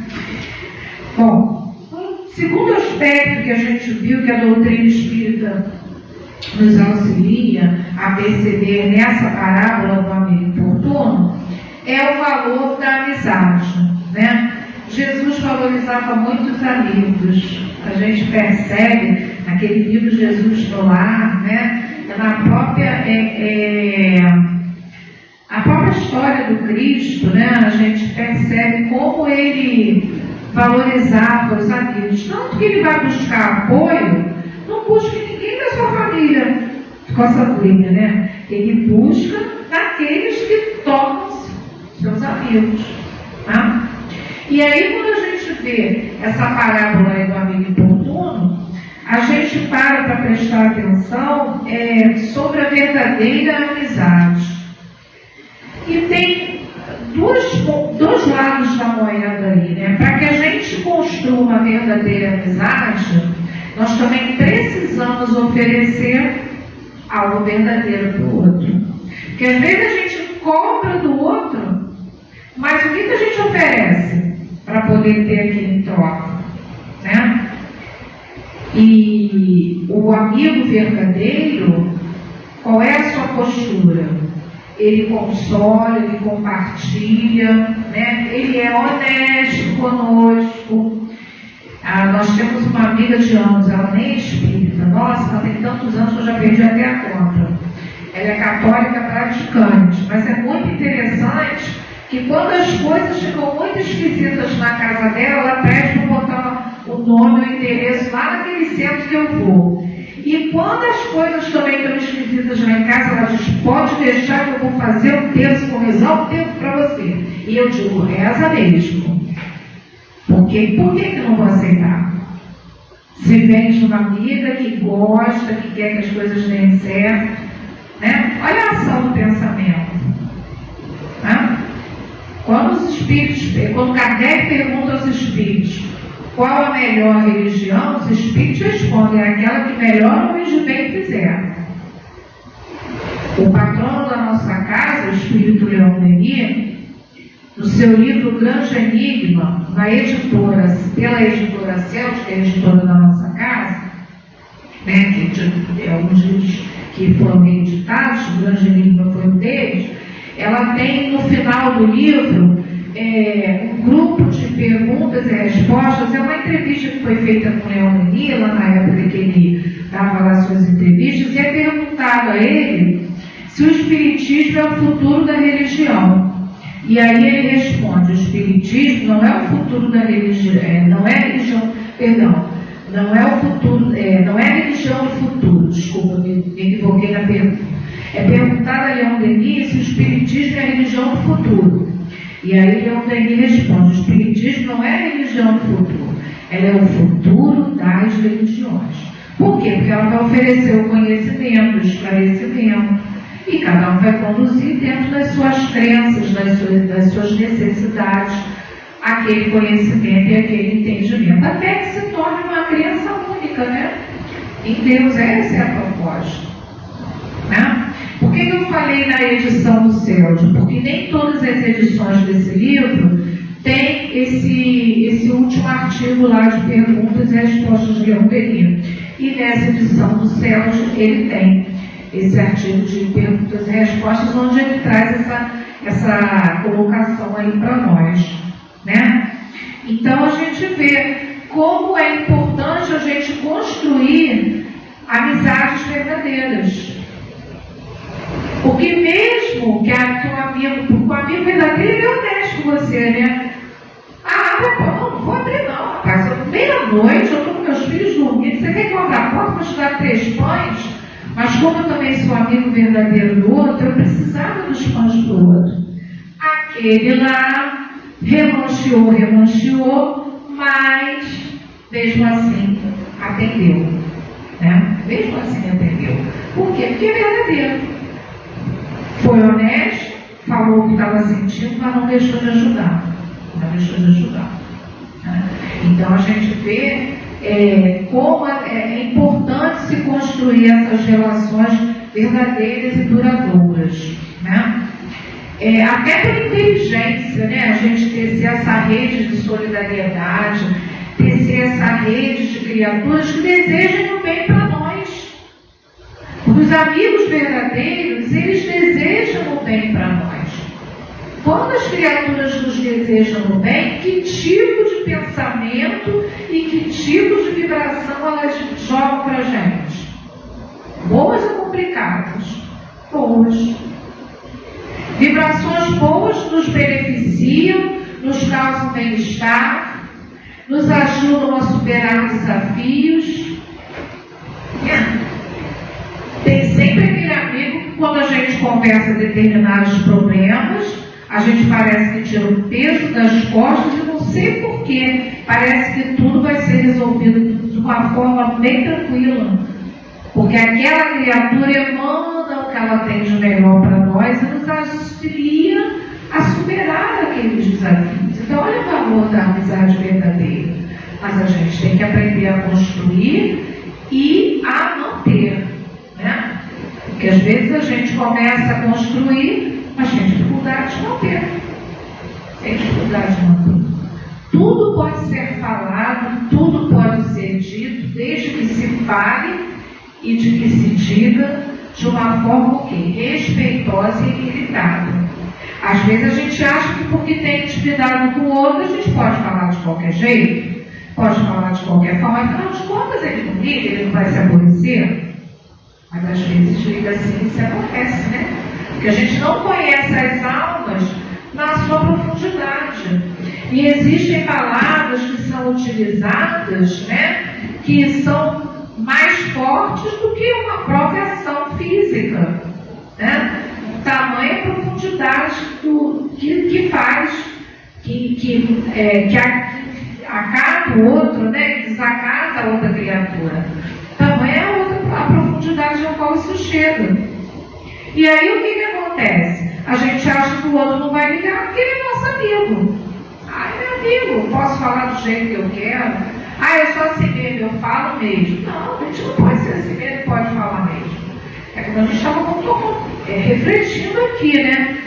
Bom, um segundo aspecto que a gente viu que a doutrina espírita nos auxilia a perceber nessa parábola do amigo importuno é o valor da amizade, né? Jesus valorizava muito os amigos. A gente percebe naquele livro Jesus no Lar, né? Na própria a própria história do Cristo, né? A gente percebe como ele valorizava os amigos. Tanto que ele vai buscar apoio, não busca ninguém da sua família consanguínea, né? Ele busca naqueles que tocam seus amigos, tá? E aí, quando a gente vê essa parábola aí do amigo importuno, a gente para prestar atenção sobre a verdadeira amizade. E tem dois lados da moeda aí, né? Para que a gente construa uma verdadeira amizade, nós também precisamos oferecer algo verdadeiro para o outro. Porque às vezes a gente cobra do outro, mas o que a gente oferece para poder ter aquilo em troca, né? E o amigo verdadeiro, qual é a sua postura? Ele consola, ele compartilha, né? Ele é honesto conosco. Nós temos uma amiga de anos, ela nem é espírita, nossa, ela tem tantos anos que eu já perdi até a conta. Ela é católica praticante, mas é muito interessante que quando as coisas ficam muito esquisitas na casa dela, ela pede para botar o nome, o endereço lá naquele centro que eu vou. E quando as coisas também estão esquisitas lá em casa, ela diz, pode deixar que eu vou fazer um terço, vou rezar um tempo para você. E eu digo, reza mesmo. Por que não vou aceitar? Se vem de uma amiga que gosta, que quer que as coisas deem certo, né? Olha a ação do pensamento. Né? Quando Kardec pergunta aos espíritos qual a melhor religião, os espíritos respondem, é aquela que melhor o de bem fizer. O patrono da nossa casa, o espírito Leon Denis, no seu livro Grande Enigma, pela editora Celso, que é a editora da nossa casa, né, que é alguns livros que foram reeditados, o Grande Enigma foi um deles, ela tem no final do livro um grupo de perguntas e respostas. É uma entrevista que foi feita com o Leon Denis, lá na época que ele dava lá suas entrevistas, e é perguntado a ele se o espiritismo é o futuro da religião. E aí ele responde, o espiritismo não é o futuro da religião, não é religião, perdão, não é o futuro, não é a religião do futuro, desculpa, me equivoquei na pergunta. É perguntado a Leon Denis se o Espiritismo é a religião do futuro. E aí Leon Denis responde: o Espiritismo não é a religião do futuro, ela é o futuro das religiões. Por quê? Porque ela vai oferecer o conhecimento, o esclarecimento, e cada um vai conduzir dentro das suas crenças, das suas necessidades, aquele conhecimento e aquele entendimento, até que se torne uma crença única, né? Em Deus, essa é a proposta. Né? Por que eu falei na edição do CELD? Porque nem todas as edições desse livro tem esse último artigo lá de perguntas e respostas de Leon Denis. E nessa edição do CELD ele tem esse artigo de perguntas e respostas, onde ele traz essa colocação aí para nós. Né? Então a gente vê como é importante a gente construir amizades verdadeiras. Porque mesmo que o amigo verdadeiro ele é honesto com você, né? Não vou abrir não, rapaz. Meia-noite, eu estou com meus filhos dormindo, você quer que eu abra a porta para te dar 3 pães? Mas como eu também sou amigo verdadeiro do outro, eu precisava dos pães do outro. Aquele lá remancheou, mas mesmo assim atendeu. Né? Mesmo assim atendeu. Por quê? Porque é verdadeiro. Foi honesto, falou o que estava sentindo, mas não deixou de ajudar. Né? Então a gente vê como é importante se construir essas relações verdadeiras e duradouras. Né? Até por inteligência, né? A gente tecer essa rede de solidariedade, tecer essa rede de criaturas que desejam o bem para nós. Os amigos verdadeiros, eles desejam o bem para nós. Quando as criaturas nos desejam o bem, que tipo de pensamento e que tipo de vibração elas jogam para a gente? Boas ou complicadas? Boas. Vibrações boas nos beneficiam, nos causam bem-estar, nos ajudam a superar desafios. Tem sempre aquele amigo que, quando a gente conversa determinados problemas, a gente parece que tira o peso das costas e não sei porquê. Parece que tudo vai ser resolvido de uma forma bem tranquila. Porque aquela criatura emana o que ela tem de melhor para nós e nos auxilia a superar aqueles desafios. Então, olha o valor da amizade verdadeira. Mas a gente tem que aprender a construir e a manter. Né? Porque às vezes a gente começa a construir, mas tem dificuldade de manter. Tudo pode ser falado, tudo pode ser dito, desde que se fale e de que se diga de uma forma respeitosa e equilibrada. Às vezes a gente acha que porque tem intimidade com o outro, a gente pode falar de qualquer jeito, pode falar de qualquer forma, afinal de contas ele não liga, ele não vai se aborrecer. Mas às vezes liga assim e se aborrece, né? Porque a gente não conhece as almas na sua profundidade. E existem palavras que são utilizadas, né, que são mais fortes do que uma própria ação física. Né? Tamanha profundidade que faz, que acata o outro, né, que desacata a outra criatura. Tamanha a profundidade a qual isso chega. E aí o que acontece? A gente acha que o outro não vai ligar porque ele é nosso amigo. Meu amigo, posso falar do jeito que eu quero? Eu sou assim mesmo, eu falo mesmo. Não, a gente não pode ser assim mesmo, pode falar mesmo. É como a gente estava refletindo aqui, né?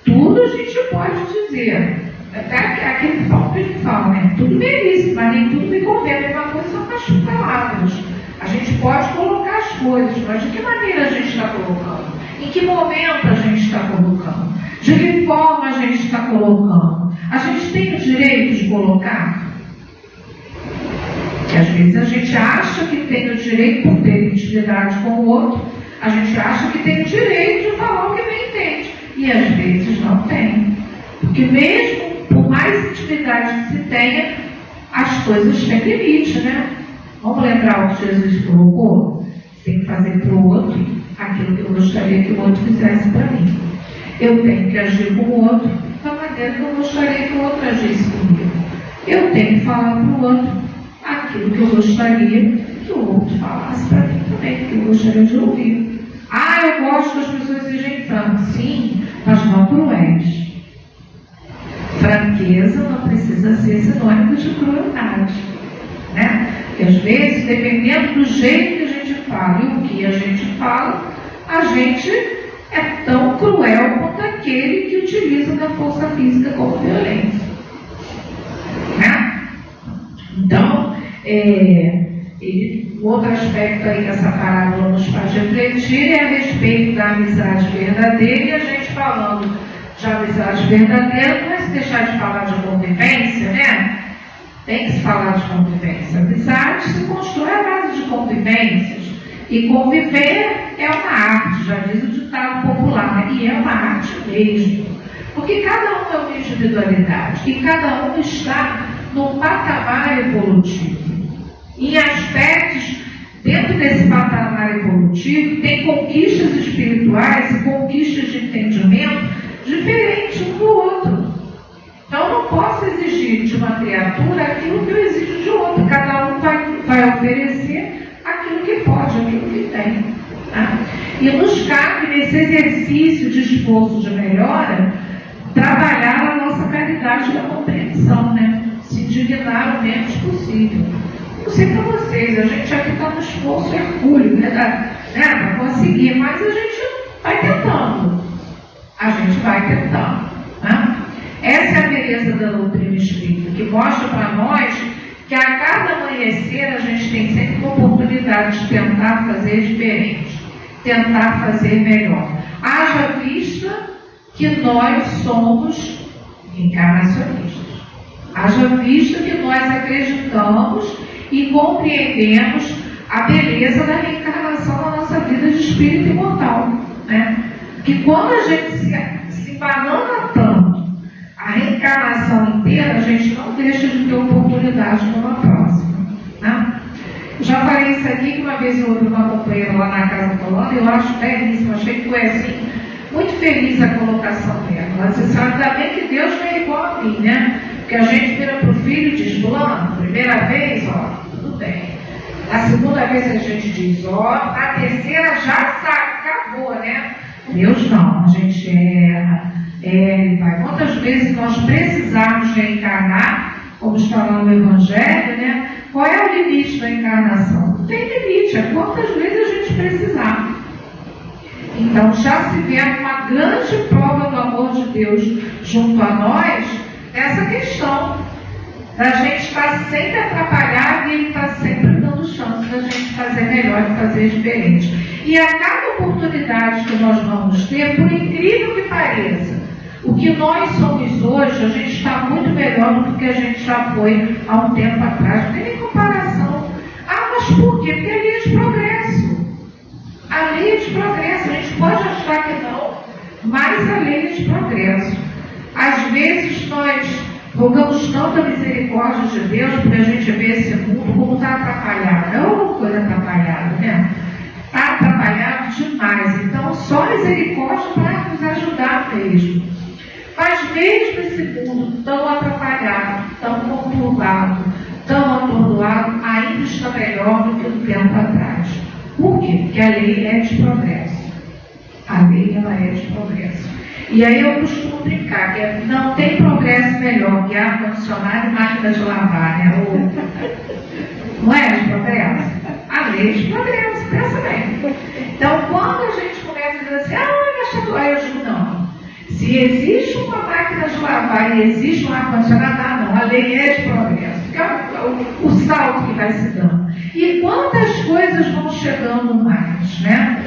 Tudo a gente pode dizer. Até aquele ponto que a gente fala, né? Tudo belíssimo, mas nem tudo me convém. A mesma coisa são as palavras. A gente pode colocar as coisas, mas de que maneira a gente está colocando? Em que momento a gente está colocando? De que forma a gente está colocando? A gente tem o direito de colocar? Que às vezes a gente acha que tem o direito, por ter intimidade com o outro, a gente acha que tem o direito de falar o que bem entende. E às vezes não tem. Porque mesmo por mais intimidade que se tenha, as coisas têm limite, né? Vamos lembrar o que Jesus colocou? Você tem que fazer para o outro aquilo que eu gostaria que o outro fizesse para mim. Eu tenho que agir com o outro da maneira que eu gostaria que o outro agisse comigo. Eu tenho que falar para o outro aquilo que eu gostaria que o outro falasse para mim também, que eu gostaria de ouvir. Ah, eu gosto que as pessoas sejam francas. Sim, mas não cruéis. Franqueza não precisa ser sinônimo de crueldade, né? Porque às vezes, dependendo do jeito que a gente fala e o que a gente fala, a gente é tão cruel quanto aquele que utiliza da força física como violência, né? Então, o outro aspecto aí que essa parábola nos faz refletir é a respeito da amizade verdadeira, e a gente falando de amizade verdadeira, não é se deixar de falar de convivência, né? Tem que se falar de convivência. Amizade se constrói à base de convivências. E conviver é uma arte, já diz o ditado popular, né? E é uma arte mesmo. Porque cada um é uma individualidade e cada um está num patamar evolutivo. Em aspectos, dentro desse patamar evolutivo, tem conquistas espirituais e conquistas de entendimento diferentes um do outro. Então, eu não posso exigir de uma criatura aquilo que eu exijo de outra. Cada um vai oferecer aquilo que pode, aquilo que tem. Tá? E nos cabe, nesse exercício de esforço de melhora, trabalhar a nossa caridade da compreensão, né? Se indignar o menos possível. Não sei para vocês, a gente aqui está no esforço hercúleo, né? Para conseguir, mas a gente vai tentando. A gente vai tentando. Né? Essa é a beleza da doutrina espírita, que mostra para nós que a cada amanhecer a gente tem sempre uma oportunidade de tentar fazer diferente, tentar fazer melhor. Haja vista que nós somos encarnacionistas. Haja vista que nós acreditamos e compreendemos a beleza da reencarnação na nossa vida de espírito imortal. Né? Que quando a gente se banana tanto a reencarnação inteira, a gente não deixa de ter oportunidade numa próxima. Né? Já falei isso aqui, que uma vez eu ouvi uma companheira lá na Casa Colônia, eu acho belíssimo, achei que foi assim, muito feliz a colocação dela. Ela disse, ainda bem que Deus não é igual a mim, né? Porque a gente vira para o filho e diz, fulano, primeira vez, ó, tudo bem. Na segunda vez a gente diz, ó, na terceira já sabe, acabou, né? Deus não, a gente erra. Ele vai. Quantas vezes nós precisarmos reencarnar, como está lá no Evangelho, né? Qual é o limite da encarnação? Não tem limite, é quantas vezes a gente precisar. Então já se vê uma grande prova do amor de Deus junto a nós, essa questão da gente estar sempre atrapalhado e Ele está sempre dando chance da gente fazer melhor e fazer diferente. E a cada oportunidade que nós vamos ter, por incrível que pareça, o que nós somos hoje, a gente está muito melhor do que a gente já foi há um tempo atrás. Não tem nem comparação. Ah, mas por quê? Porque a lei é de progresso. A lei é de progresso. A gente pode achar que não, mas a lei é de progresso. Às vezes nós rogamos tanta misericórdia de Deus porque a gente vê esse mundo como está atrapalhado. É uma coisa atrapalhada, né? Está atrapalhado demais. Então, só misericórdia para nos ajudar mesmo. Mas mesmo esse mundo tão atrapalhado, tão conturbado, tão atordoado, ainda está melhor do que um tempo atrás. Por quê? Porque a lei é de progresso. A lei, ela é de progresso. E aí eu costumo brincar que não tem progresso melhor que ar-condicionado e máquina de lavar, né? Não é de progresso? A lei é de progresso, pensa bem. Então, quando a gente começa a dizer assim, eu digo, não. Se existe uma máquina de lavar e existe um ar-condicionado, não, a lei é de progresso. Que é o salto que vai se dando. E quantas coisas vão chegando mais, né?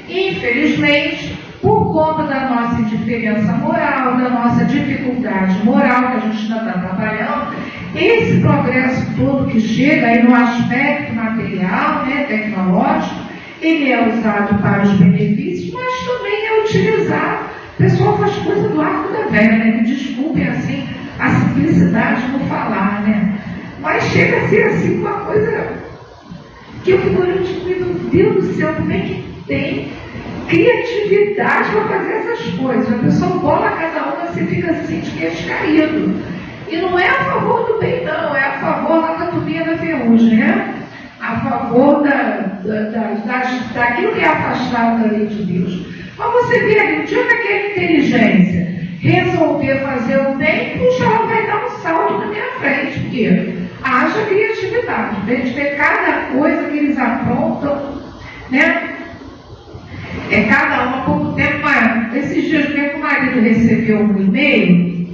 Infelizmente, por conta da nossa indiferença moral, da nossa dificuldade moral, que a gente ainda está trabalhando, esse progresso todo que chega aí no aspecto material, né, tecnológico, ele é usado para os benefícios, mas também é utilizado. O pessoal faz coisa do arco da velha, né? Me desculpem assim a simplicidade no falar, né? Mas chega a ser assim uma coisa que eu fico olhando, meu Deus do céu, como é que tem criatividade para fazer essas coisas. A pessoa bola cada uma, você fica assim de queixo caído. E não é a favor do bem, não, é a favor da catumia da ferrugem, né? A favor daquilo que é afastado da lei de Deus. Mas você vê ali, o dia que aquela inteligência resolver fazer o bem, puxa, ela vai dar um salto na minha frente, porque haja criatividade. A gente vê cada coisa que eles aprontam, né? É cada uma pouco tempo. Esses dias mesmo o marido recebeu um e-mail.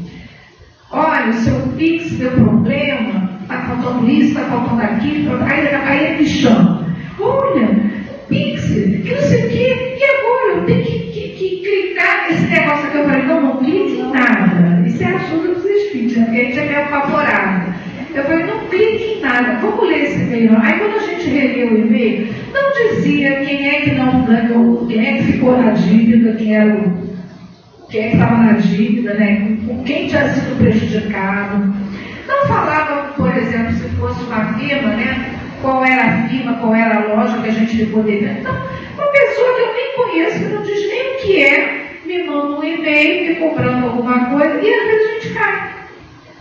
Olha, o seu Pix deu problema, está faltando isso, está faltando aquilo, aí ele me chama. Olha, Pix, que não sei o quê, e agora? Eu tenho que clicar nesse negócio aqui. Eu falei, não clique em nada. Isso é assunto dos espíritos, né? Porque a gente é meio apavorado. Eu falei, não clique em nada, vamos ler esse e-mail. Aí quando a gente releu o e-mail, não dizia quem é que não, quem é que ficou na dívida, quem é que estava na dívida, né? Com quem tinha sido prejudicado. Não falava, por exemplo, se fosse uma firma, né? Qual era a firma, qual era a loja que a gente ficou devendo. Então, uma pessoa que eu nem conheço, que não diz nem o que é, me manda um e-mail me cobrando alguma coisa, e às vezes a gente cai.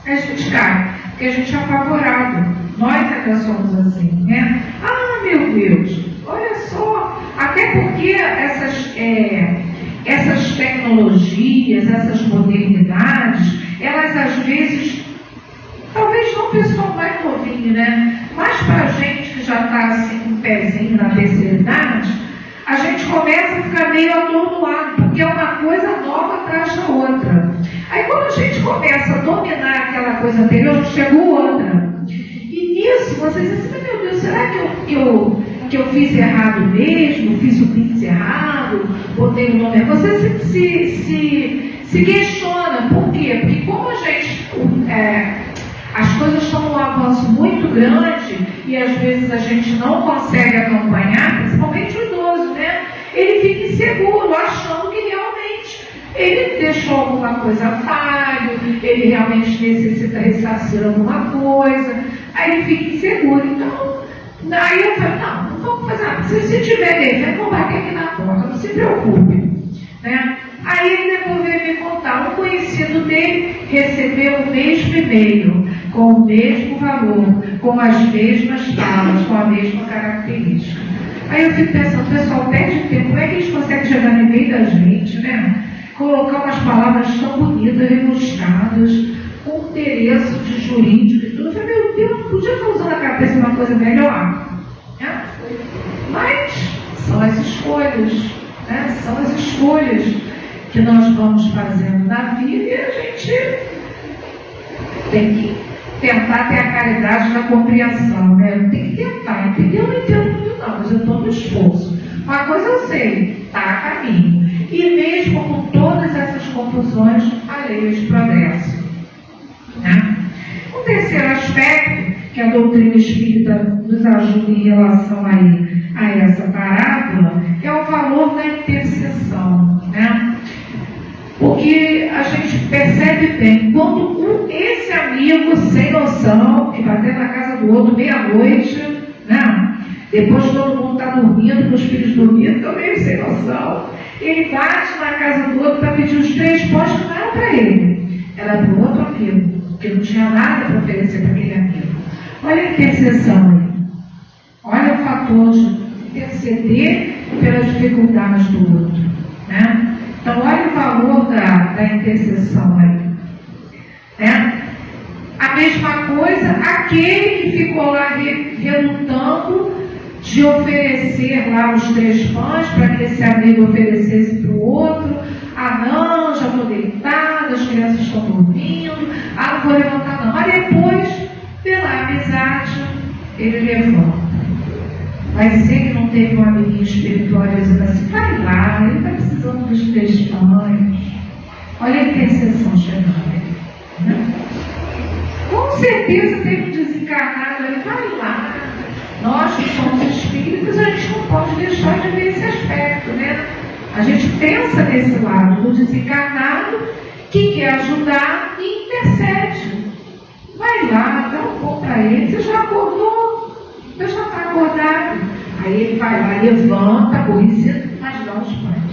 A gente cai, porque a gente é apavorado. Nós ainda somos assim, né? Ah, meu Deus, olha só, até porque essas tecnologias, essas modernidades, elas às vezes, talvez não o pessoal mais novinho, né? Mas para a gente que já está assim com um pezinho na terceira idade, a gente começa a ficar meio atordoado, porque é uma coisa nova atrás da outra. Aí quando a gente começa a dominar aquela coisa anterior, chegou outra. E nisso, vocês dizem assim, meu Deus, será que eu fiz errado mesmo? Fiz o Pix errado? Botei o nome? Você se questiona. Por quê? Porque como a gente... as coisas estão num avanço muito grande e às vezes a gente não consegue acompanhar, principalmente o idoso, né? Ele fica inseguro, achando que realmente ele deixou alguma coisa falho, ele realmente necessita ressarcir alguma coisa, aí ele fica inseguro. Então, daí eu falei, não vamos fazer nada. Se tiver defeito, vamos bater aqui na porta, não se preocupe, né? Aí ele depois veio me contar, um conhecido dele recebeu o mesmo e-mail, com o mesmo valor, com as mesmas falas, com a mesma característica. Aí eu fico pensando, pessoal, perde tempo, como é que eles conseguem chegar no meio da gente, né? Colocar umas palavras tão bonitas, rebuscadas, com um endereço de jurídico e tudo. Eu falei, meu Deus, podia estar usando a cabeça uma coisa melhor, né? Mas são as escolhas, né? São as escolhas que nós vamos fazendo na vida e a gente tem que tentar ter a caridade da compreensão, né? Tem que tentar, entender? Eu não entendo muito não, mas eu estou no esforço. Uma coisa eu sei, está a caminho. E mesmo com todas essas confusões, a lei de progresso. Né? Um terceiro aspecto que a doutrina espírita nos ajuda em relação a essa parábola é o valor da intercessão. Né? Porque a gente percebe bem, quando esse amigo sem noção, que bateu na casa do outro meia-noite, né? Depois todo mundo está dormindo, meus filhos dormindo, também sem noção, ele bate na casa do outro para pedir os 3 pães que não eram para ele, era para o outro amigo, porque não tinha nada para oferecer para aquele amigo. Olha a intercessão aí, olha o fator de interceder pelas dificuldades do outro, né? Então, olha o valor da intercessão aí. Né? A mesma coisa, aquele que ficou lá relutando de oferecer lá os 3 pães para que esse amigo oferecesse para o outro. Ah, não, já estou deitado, as crianças estão dormindo. Ah, não vou levantar não. Mas depois, pela amizade, ele levanta. Vai dizer que não teve um amiguinho espiritual dizendo assim, vai lá, ele está precisando dos 3 pães. Olha a intercessão chegando. Né? Com certeza teve um desencarnado ali, vai lá. Nós que somos espíritas, a gente não pode deixar de ver esse aspecto, né? A gente pensa nesse lado do desencarnado que quer ajudar e intercede. Vai lá, dá um pão para ele, você já acordou? Você já está acordado. Aí ele vai lá, levanta, aborrecido, mas dá os pães.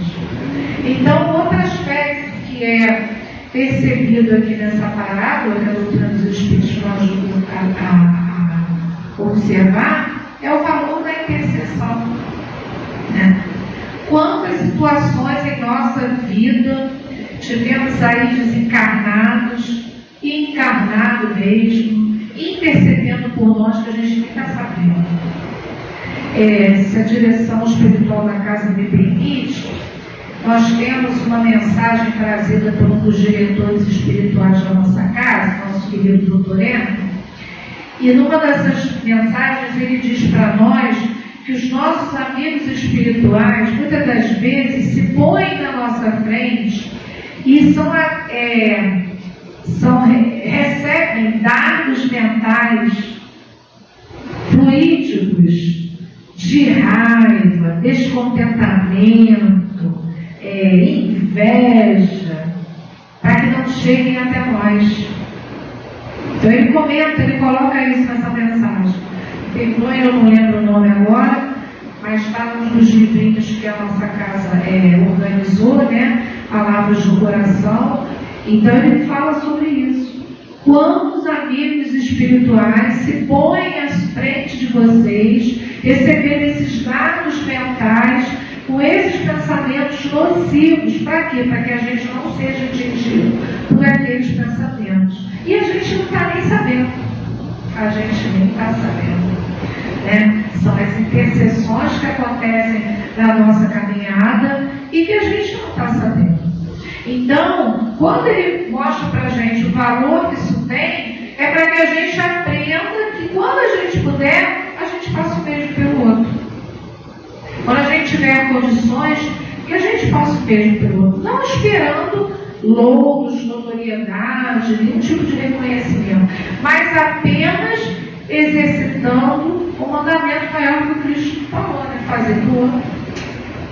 que é percebido aqui nessa parábola, que a doutrina dos Espíritos nos ajuda a observar, é o valor da intercessão. Né? Quantas situações em nossa vida tivemos aí desencarnados e encarnados mesmo, intercedendo por nós que a gente nem está sabendo. Se a direção espiritual da casa me permite, nós temos uma mensagem trazida por um dos diretores espirituais da nossa casa, nosso querido doutor Eno, e numa dessas mensagens ele diz para nós que os nossos amigos espirituais, muitas das vezes, se põem na nossa frente e recebem dados mentais fluídicos de raiva, descontentamento, inveja, para que não cheguem até nós. Então ele comenta, ele coloca isso nessa mensagem. Perdoe, eu não lembro o nome agora, mas está num dos livrinhos que a nossa casa organizou, né? Palavras do Coração. Então ele fala sobre isso. Quantos amigos espirituais se põem à frente de vocês, recebendo esses dados mentais, com esses pensamentos nocivos, para quê? Para que a gente não seja atingido por aqueles pensamentos. E a gente não está nem sabendo. A gente nem está sabendo. Né? São as intercessões que acontecem na nossa caminhada e que a gente não está sabendo. Então, quando ele mostra para a gente o valor que isso tem, é para que a gente aprenda que quando a gente puder, a gente faça o mesmo pelo outro. Quando a gente tiver condições, que a gente faça o mesmo pelo outro. Não esperando louros, notoriedade, nenhum tipo de reconhecimento, mas apenas exercitando o mandamento maior que o Cristo falou, né? Fazer do outro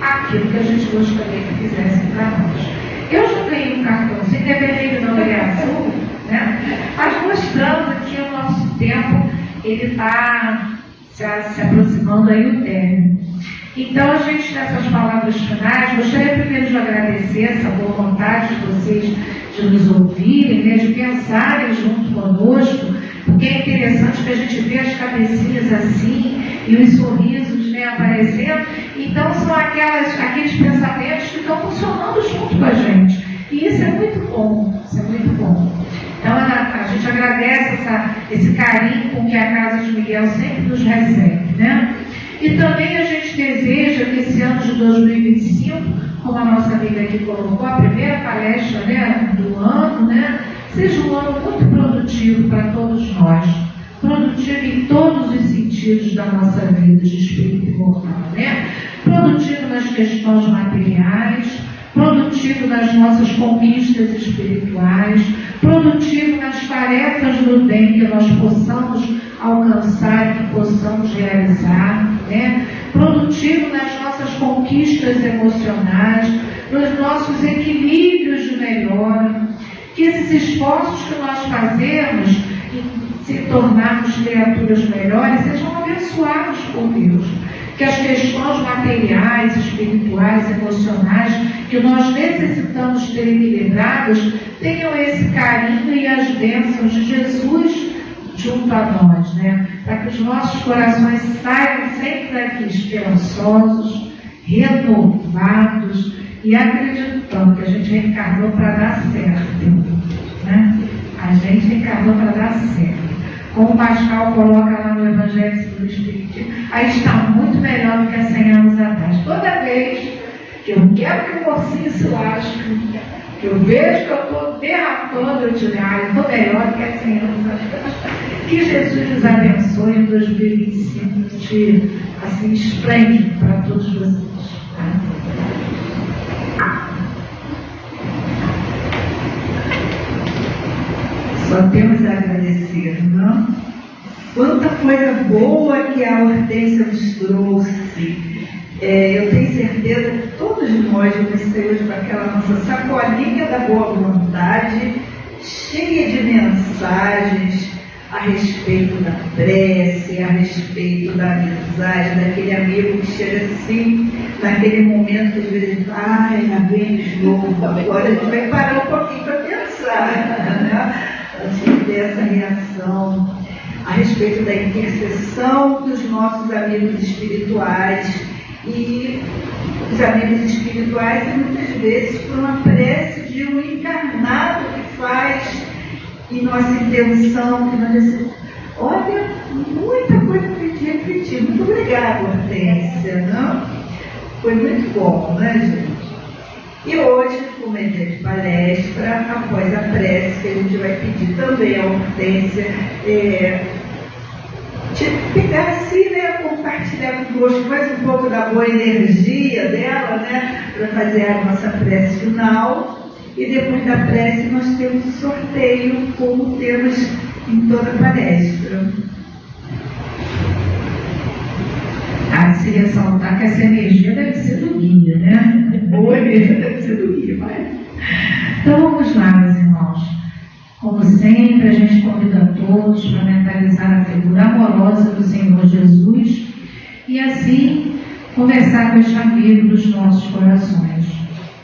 aquilo que a gente gostaria que fizessem para nós. Eu já ganhei um cartãozinho, é vermelho não, ele é azul, né? Mas mostrando que o nosso tempo, ele está se aproximando aí do término. Então, a gente, nessas palavras finais, gostaria primeiro de agradecer essa boa vontade de vocês de nos ouvirem, né, de pensarem junto conosco, porque é interessante que a gente vê as cabecinhas assim e os sorrisos, né, aparecendo. Então, são aqueles pensamentos que estão funcionando junto com a gente. E isso é muito bom, isso é muito bom. Então, a gente agradece esse carinho com que a Casa de Miguel sempre nos recebe, né? E também a gente deseja que esse ano de 2025, como a nossa amiga aqui colocou, a primeira palestra, né, do ano, né, seja um ano muito produtivo para todos nós. Produtivo em todos os sentidos da nossa vida de espírito imortal, né? Produtivo nas questões materiais, produtivo nas nossas conquistas espirituais, produtivo nas tarefas do bem que nós possamos alcançar e que possamos realizar, né? Produtivo nas nossas conquistas emocionais, nos nossos equilíbrios de melhora, que esses esforços que nós fazemos em se tornarmos criaturas melhores sejam abençoados por Deus. Que as questões materiais, espirituais, emocionais, que nós necessitamos ter equilibradas, tenham esse carinho e as bênçãos de Jesus junto a nós, né? Para que os nossos corações saiam sempre daqui esperançosos, renovados e acreditando que a gente reencarnou para dar certo, né? A gente reencarnou para dar certo. Como o Pascal coloca lá no Evangelho do Espiritismo, aí está muito melhor do que há 100 anos atrás. Toda vez que eu quero que o mocinho se lasque, que eu vejo que eu estou derrapando, eu digo, eu estou melhor do que há 100 anos atrás. Que Jesus nos abençoe em 2025, de assim, esplêndido para todos vocês. Só temos a agradecer, não? Quanta coisa boa que a Hortência nos trouxe. Eu tenho certeza que todos nós vamos sair hoje com aquela nossa sacolinha da boa vontade, cheia de mensagens, a respeito da prece, a respeito da amizade, daquele amigo que chega assim, naquele momento que às vezes, ai, lá vem de novo, agora a gente vai parar um pouquinho para pensar, né? Antes de ter essa reação, a respeito da intercessão dos nossos amigos espirituais. E os amigos espirituais, muitas vezes, por uma prece de um encarnado que faz em nossa intenção, que nós dizemos, olha, muita coisa para a gente refletir. Muito obrigada, Hortência, não? Foi muito bom, né, gente? E hoje, como é dia de palestra, após a prece, que a gente vai pedir também a Hortência, pegar assim, né, compartilhar conosco mais um pouco da boa energia dela, né, para fazer a nossa prece final. E depois da prece nós temos o sorteio, como temos em toda a palestra. Se ressaltar que essa energia deve ser do guia, né? Boa energia deve ser do guia, vai. Então vamos lá, meus irmãos. Como sempre, a gente convida a todos para mentalizar a figura amorosa do Senhor Jesus e assim conversar com este amigo dos nossos corações.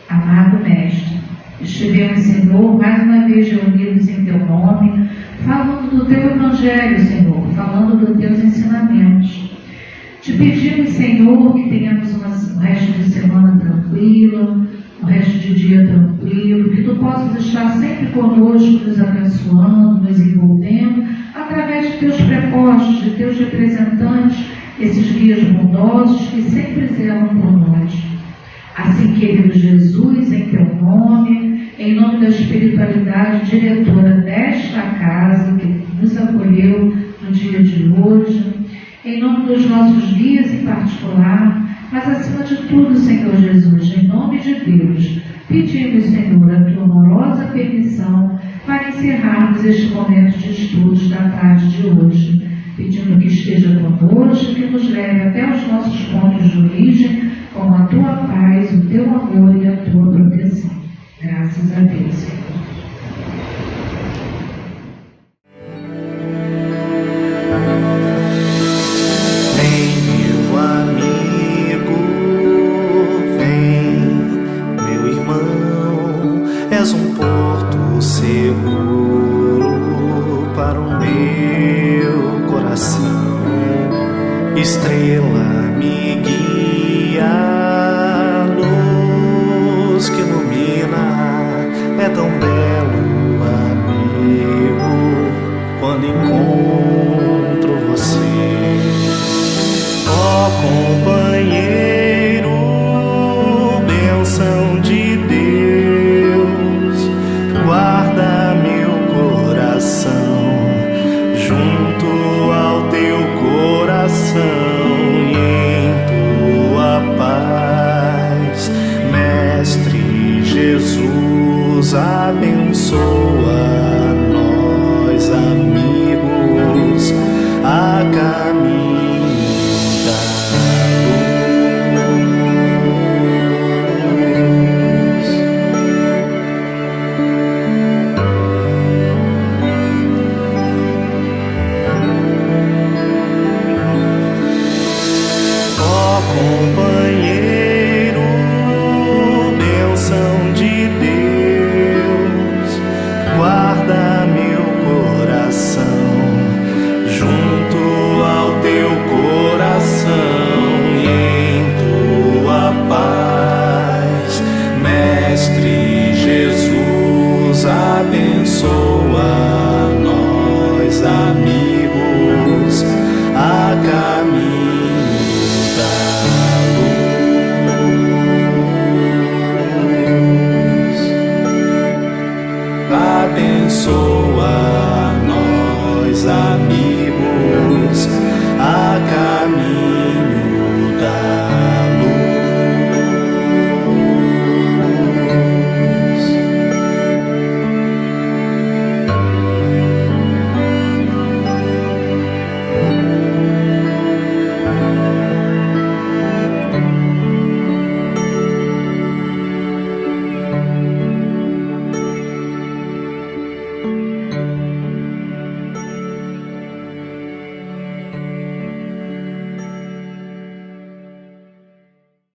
Amado Mestre, estivemos, Senhor, mais uma vez reunidos em Teu nome, falando do Teu Evangelho, Senhor, falando dos Teus ensinamentos. Te pedimos, Senhor, que tenhamos um resto de semana tranquila, um resto de dia tranquilo, que Tu possas estar sempre conosco, nos abençoando, nos envolvendo, através de Teus prepostos, de Teus representantes, esses guias bondosos que sempre zelam por nós. Assim, querido Jesus, em Teu nome, em nome da espiritualidade diretora desta casa, que nos acolheu no dia de hoje, em nome dos nossos guias em particular, mas acima de tudo, Senhor Jesus, em nome de Deus, pedimos, Senhor, a Tua amorosa permissão para encerrarmos este momento de estudos da tarde de hoje, pedindo que esteja conosco, que nos leve até os nossos pontos de origem, com a Tua paz, o Teu amor e a Tua proteção. Graças a Deus, Senhor. És um porto seguro para o meu coração, estrela me guia, luz que ilumina, é tão belo, amigo, quando encontro você, ó companheiro, bênção de Deus, guarda meu coração junto ao Teu coração e em Tua paz, Mestre Jesus, abençoe.